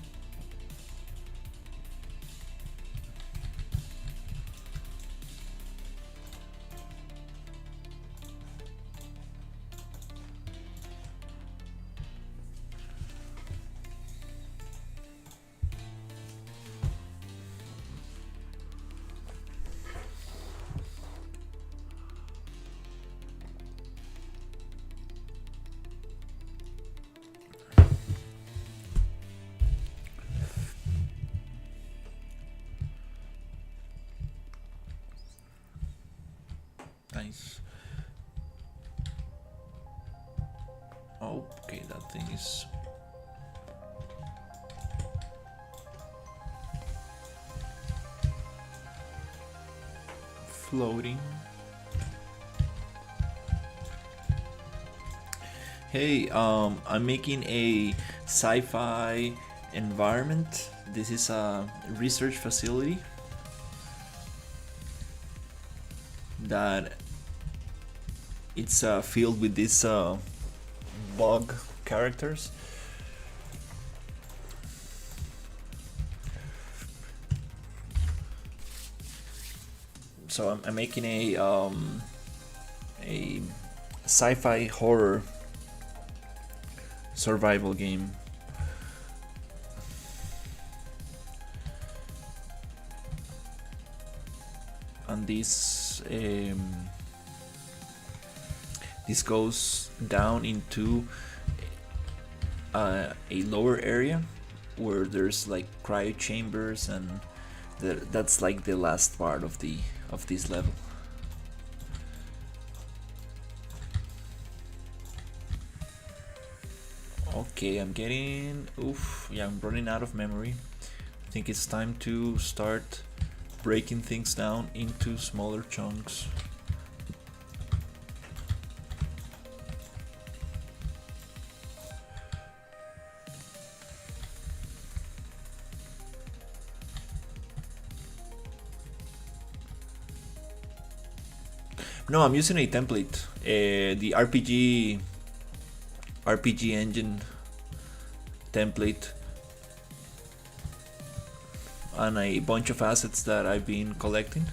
Nice. Okay, that thing is floating. Hey, I'm making a sci-fi environment. This is a research facility that it's filled with these bug characters. So I'm making a sci-fi horror survival game. And this goes down into a lower area where there's like cryo chambers, and that's like the last part of this level. Okay, I'm running out of memory. I think it's time to start breaking things down into smaller chunks. No, I'm using a template, the RPG engine template, and a bunch of assets that I've been collecting.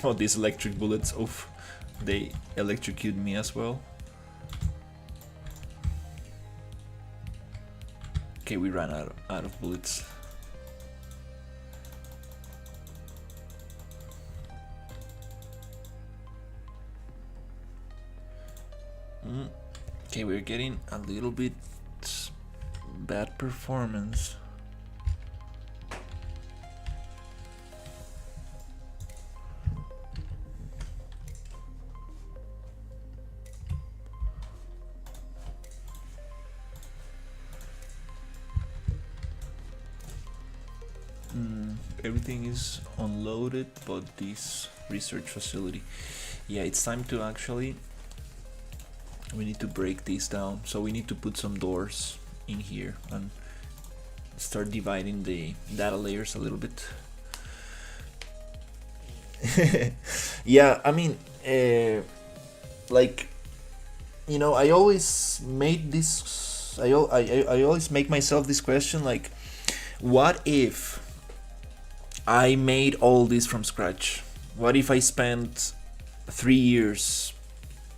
Oh, these electric bullets, oof, they electrocute me as well. Okay, we ran out of bullets. Okay, we're getting a little bit bad performance. Everything is unloaded but this research facility. Yeah, it's time to actually, we need to break these down, so we need to put some doors in here, and start dividing the data layers a little bit. Yeah, I mean, like, I always made this. I always make myself this question, like, what if I made all this from scratch? What if I spent 3 years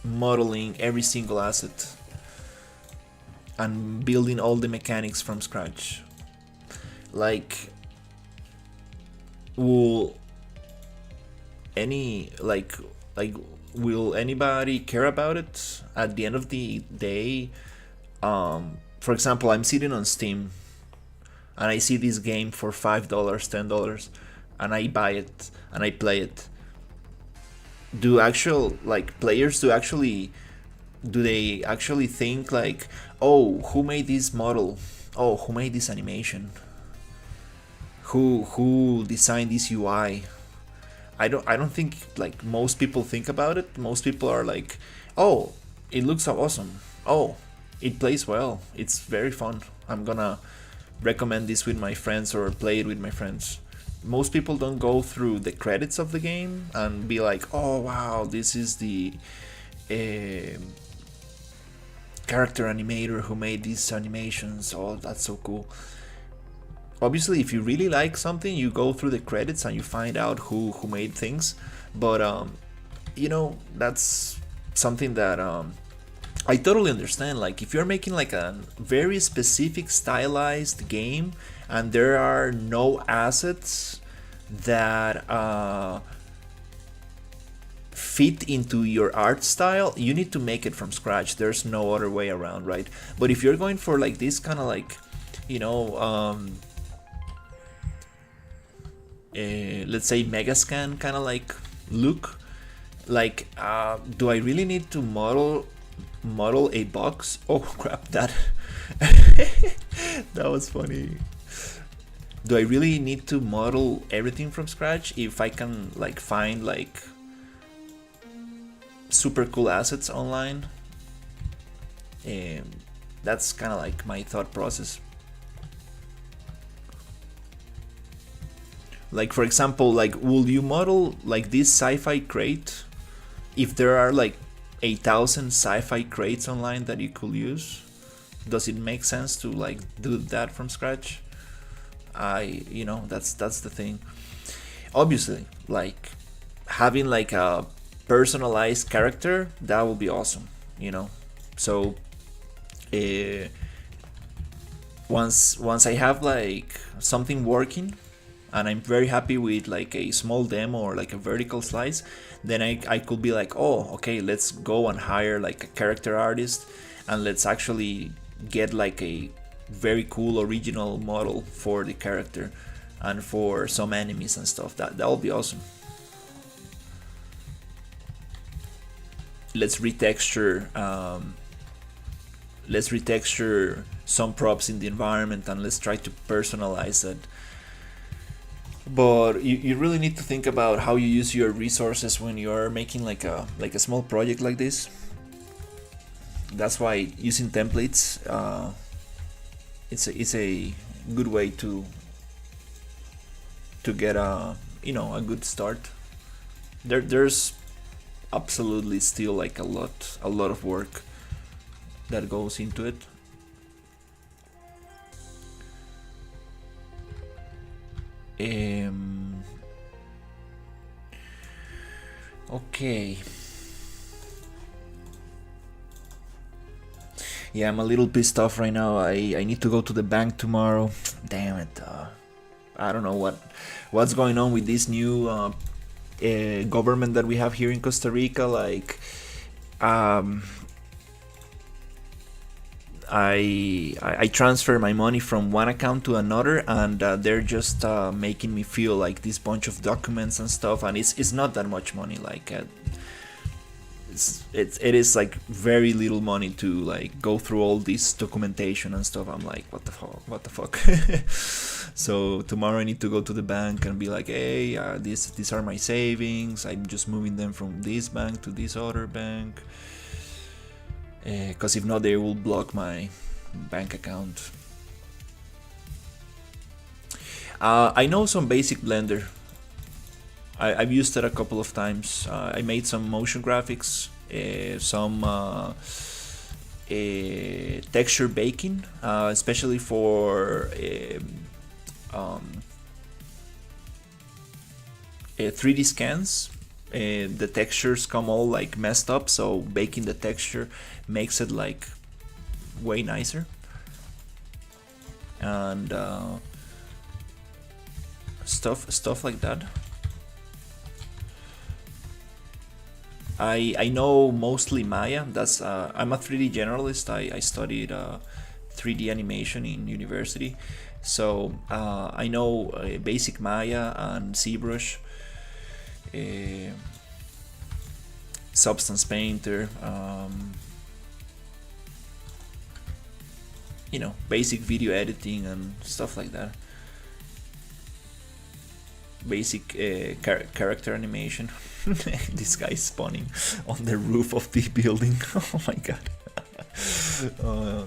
modeling every single asset and building all the mechanics from scratch? Like, will any like will anybody care about it at the end of the day? For example, I'm sitting on Steam and I see this game for $5, $10, and I buy it and I play it. Do actual players do they actually think like, oh, who made this model? Oh, who made this animation? Who designed this UI? I don't think like most people think about it. Most people are like, oh, it looks so awesome. Oh, it plays well. It's very fun. I'm gonna recommend this with my friends or play it with my friends. Most people don't go through the credits of the game and be like, oh wow, this is the character animator who made these animations. Oh, that's so cool. Obviously, if you really like something, you go through the credits and you find out who made things. But that's something that I totally understand. Like, if you're making like a very specific stylized game and there are no assets that fit into your art style, you need to make it from scratch. There's no other way around, right? But if you're going for like this kind of like, let's say Megascan kind of like look, like, do I really need to model a box? Oh crap, that that was funny. Do I really need to model everything from scratch if I can like find like super cool assets online? That's kind of like my thought process. Like, for example, like, will you model like this sci-fi crate if there are like 8,000 sci-fi crates online that you could use? Does it make sense to like do that from scratch? That's the thing. Obviously, like, having like a personalized character, that would be awesome, so once I have like something working and I'm very happy with like a small demo or like a vertical slice, then I could be like, oh, okay, let's go and hire like a character artist and let's actually get like a very cool original model for the character and for some enemies and stuff. That would be awesome. Let's retexture some props in the environment and let's try to personalize it. But you really need to think about how you use your resources when you're making like a small project like this. That's why using templates, it's a good way to get a good start. There's absolutely still like a lot of work that goes into it. Okay. Yeah, I'm a little pissed off right now. I need to go to the bank tomorrow. Damn it. I don't know what's going on with this new government that we have here in Costa Rica. Like, I transfer my money from one account to another, and they're just making me feel like this bunch of documents and stuff, and it's not that much money. Like, it is like very little money to like go through all this documentation and stuff. I'm like, what the fuck. So tomorrow I need to go to the bank and be like, hey, these are my savings. I'm just moving them from this bank to this other bank. Because if not, they will block my bank account. I know some basic Blender. I've used it a couple of times. I made some motion graphics, some texture baking, especially for 3D scans. The textures come all like messed up, so baking the texture makes it like way nicer. And stuff like that. I know mostly Maya. That's I'm a 3D generalist. I studied 3D animation in university, so I know basic Maya and ZBrush, Substance Painter, basic video editing and stuff like that. Basic character animation. This guy is spawning on the roof of the building. Oh my god. uh,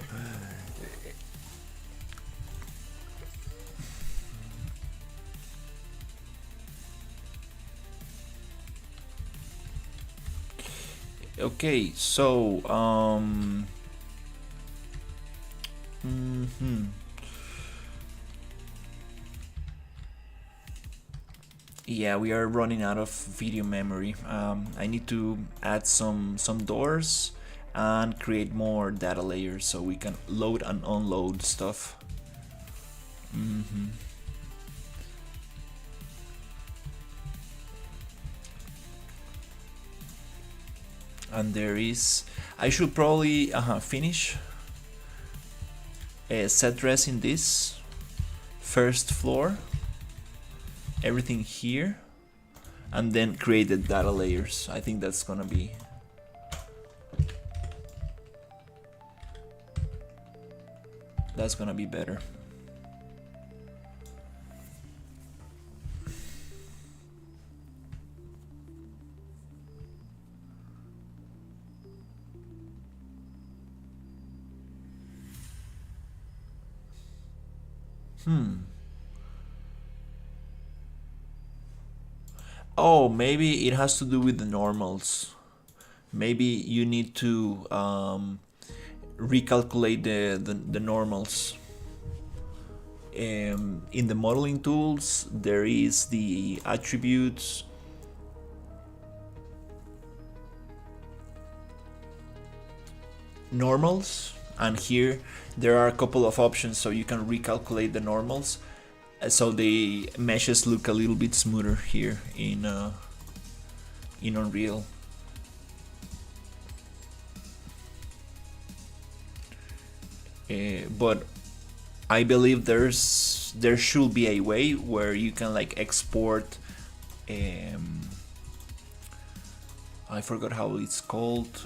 okay, so yeah, we are running out of video memory. I need to add some doors and create more data layers so we can load and unload stuff. And there is, I should probably finish set dressing this first floor, everything here, and then create the data layers. I think that's gonna be better. Oh, maybe it has to do with the normals. Maybe you need to recalculate the normals. In the modeling tools, there is the attributes normals, and here there are a couple of options so you can recalculate the normals, so the meshes look a little bit smoother here in Unreal. But I believe there should be a way where you can like export. I forgot how it's called.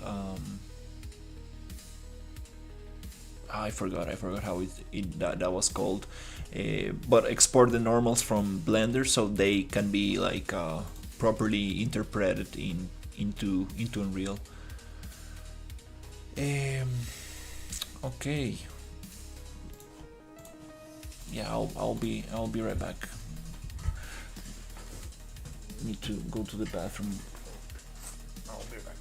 I forgot how that was called. But export the normals from Blender so they can be like properly interpreted into Unreal. Okay. Yeah, I'll be right back. Need to go to the bathroom. I'll be back.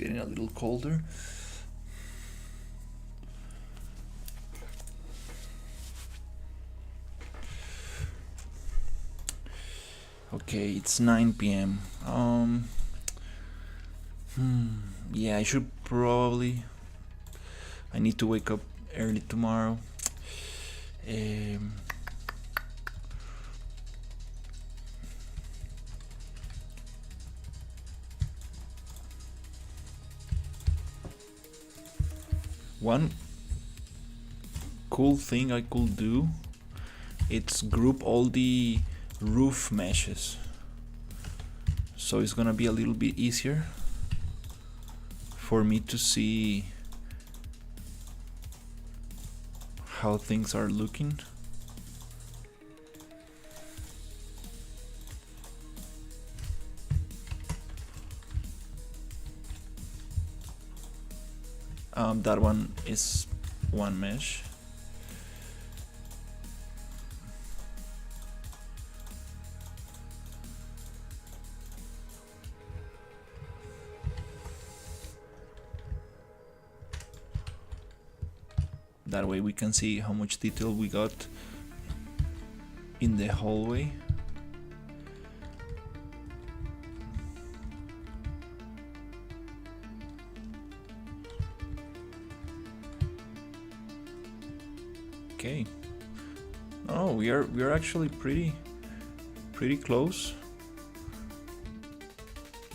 getting a little colder. Okay, it's 9 p.m. Yeah, I should probably. I need to wake up early tomorrow. One cool thing I could do, it's group all the roof meshes, so it's gonna be a little bit easier for me to see how things are looking. That one is one mesh. That way we can see how much detail we got in the hallway. Okay. Oh, we are actually pretty close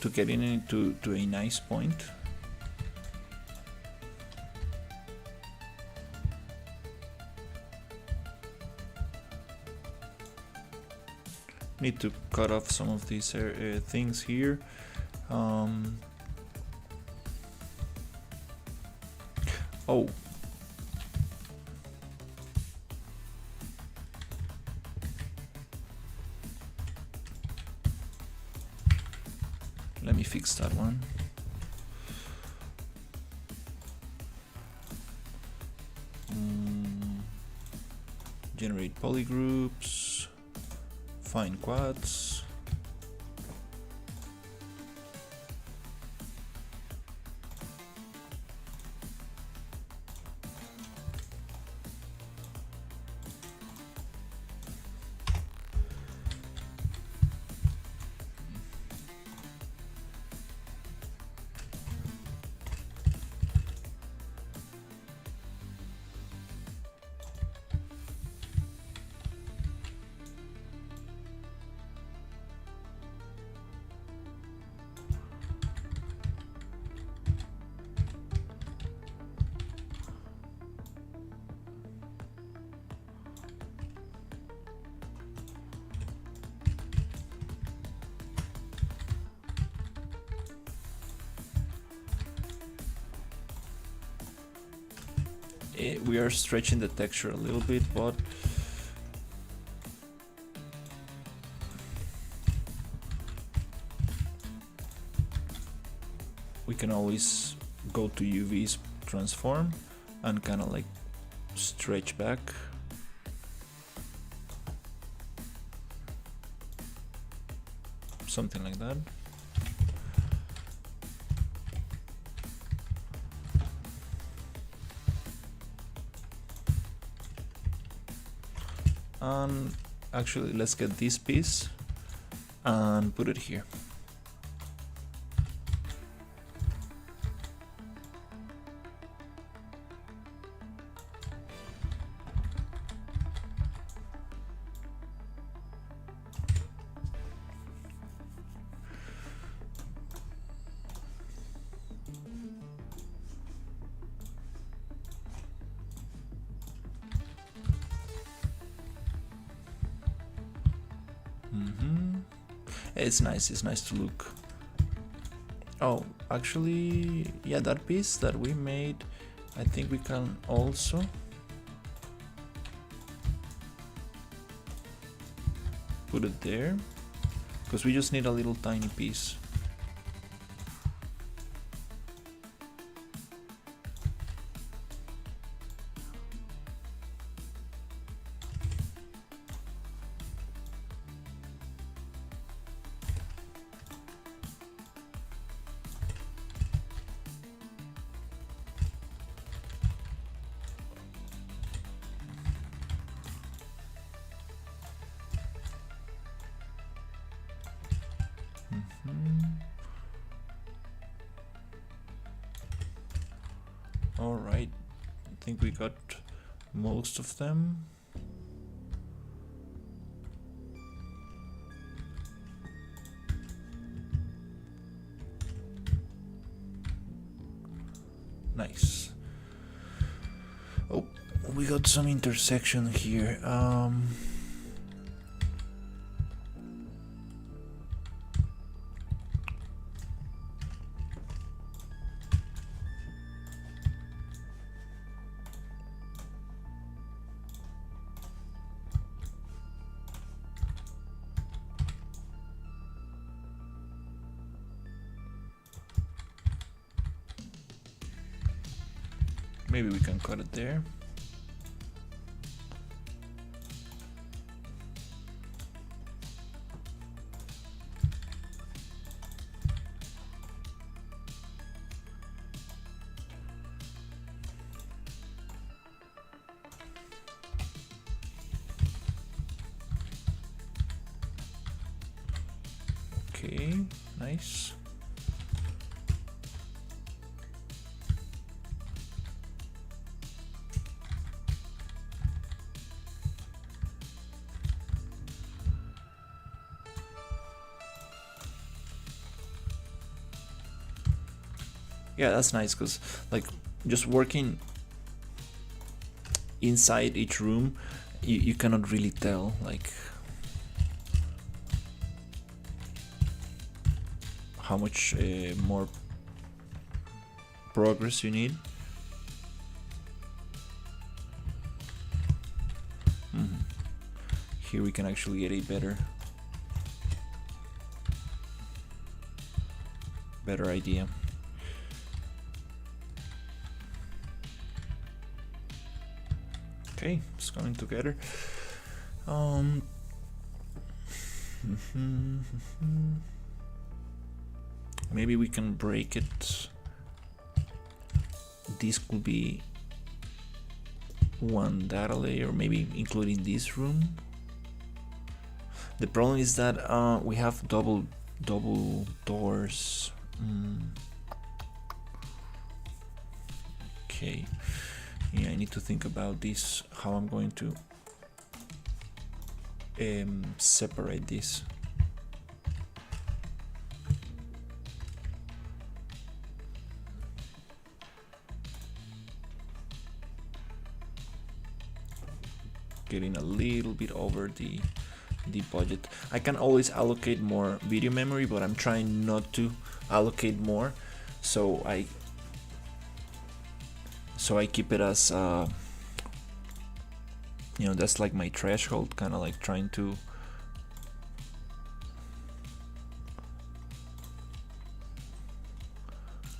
to getting into a nice point. Need to cut off some of these things here. Oh. Let me fix that one. Generate polygroups. Find quads. We are stretching the texture a little bit, but we can always go to UV's transform and kind of like stretch back. Something like that. And actually, let's get this piece and put it here. It's nice to look. Oh, actually, yeah, that piece that we made, I think we can also put it there, because we just need a little tiny piece. Alright, I think we got most of them. Nice. Oh, we got some intersection here. Maybe we can cut it there. Okay, nice. Yeah, that's nice, because like just working inside each room, you cannot really tell like how much more progress you need. Here we can actually get a better idea. Okay, it's coming together. Maybe we can break it. This could be one data layer, maybe including this room. The problem is that we have double doors. Okay. Yeah, I need to think about this, how I'm going to separate this. Getting a little bit over the budget. I can always allocate more video memory, but I'm trying not to allocate more, so I keep it as you know, that's like my threshold, kind of like trying to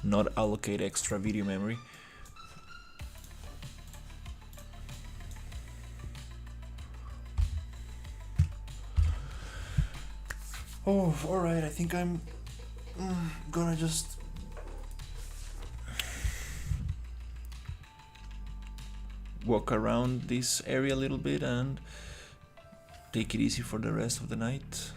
not allocate extra video memory. Oh, alright, I think I'm gonna just walk around this area a little bit and take it easy for the rest of the night.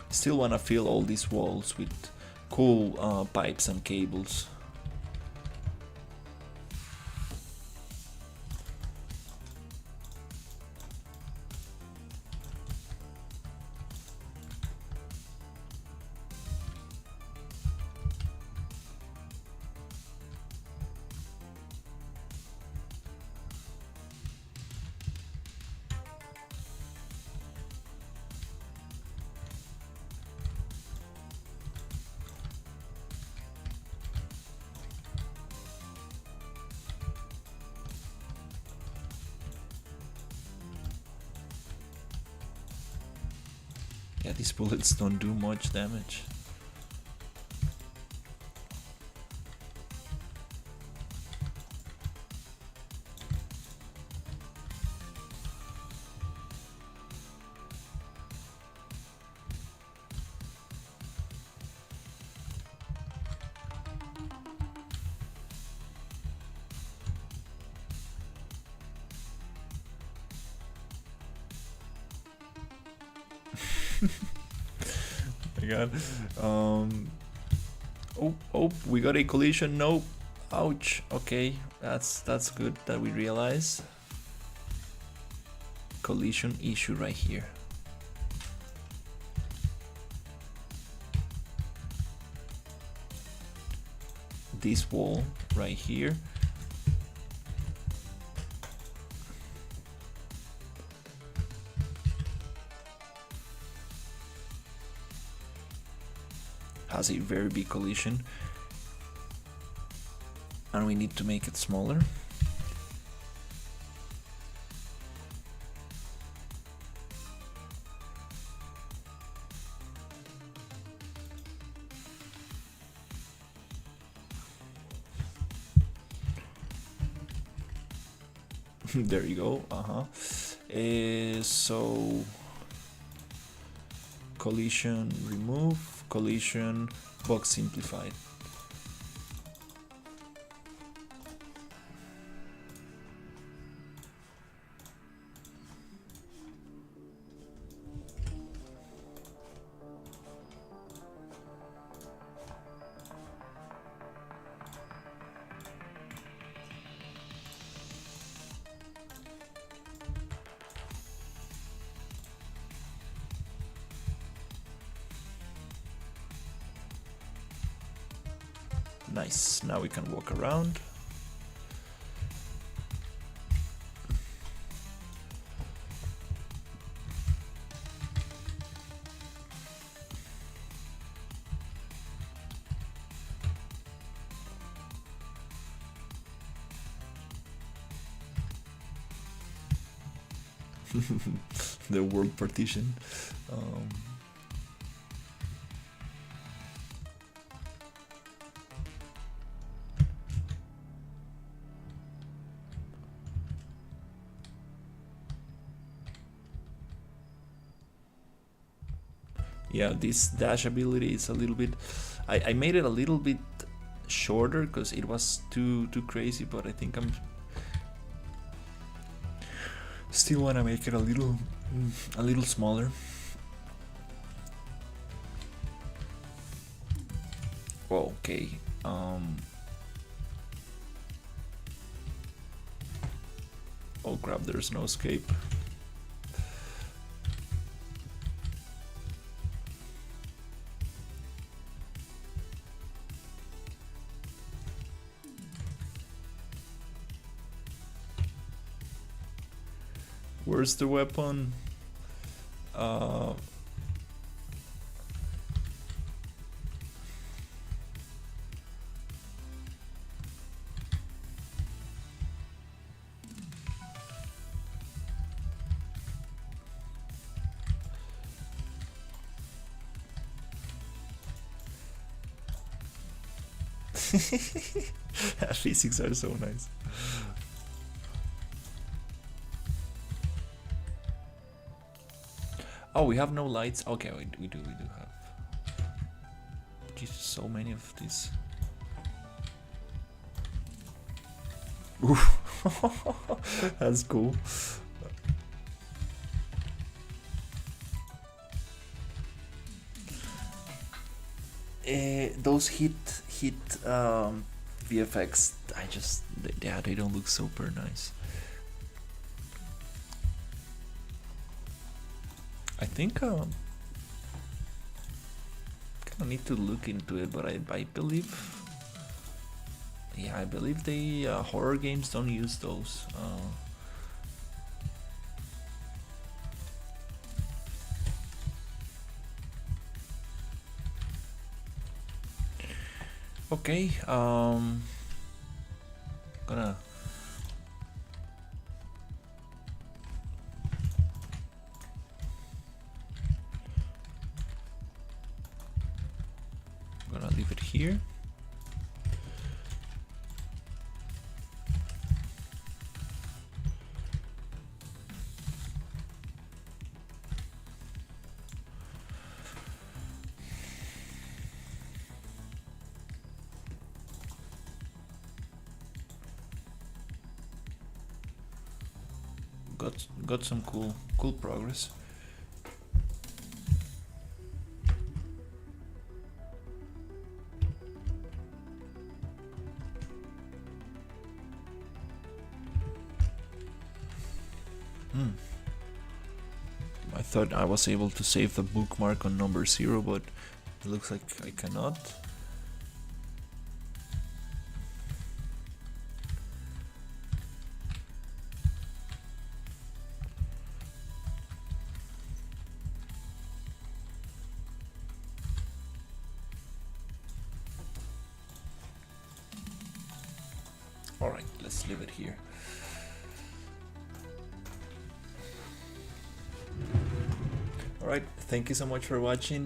Still wanna fill all these walls with cool pipes and cables. Yeah, these bullets don't do much damage. My god. Oh, we got a collision. No. Ouch. Okay, that's good that we realize. Collision issue right here. This wall right here. Has a very big collision, and we need to make it smaller. There you go. So collision remove, collision box simplified. Nice, now we can walk around. The world partition. Yeah, this dash ability is a little bit. I made it a little bit shorter because it was too crazy, but I think I'm still wanna make it a little smaller. Okay. Oh crap! There's no escape. Where's the weapon? Physics are so nice. Oh, we have no lights. Okay, we do have. Just so many of these. Oof. That's cool. Those hit VFX, they don't look super nice. I think I need to look into it, but I believe, yeah, I believe the horror games don't use those. Okay, gonna gonna leave it here. Got some cool progress. I thought I was able to save the bookmark on number 0, but it looks like I cannot. Alright, let's leave it here. Alright, thank you so much for watching.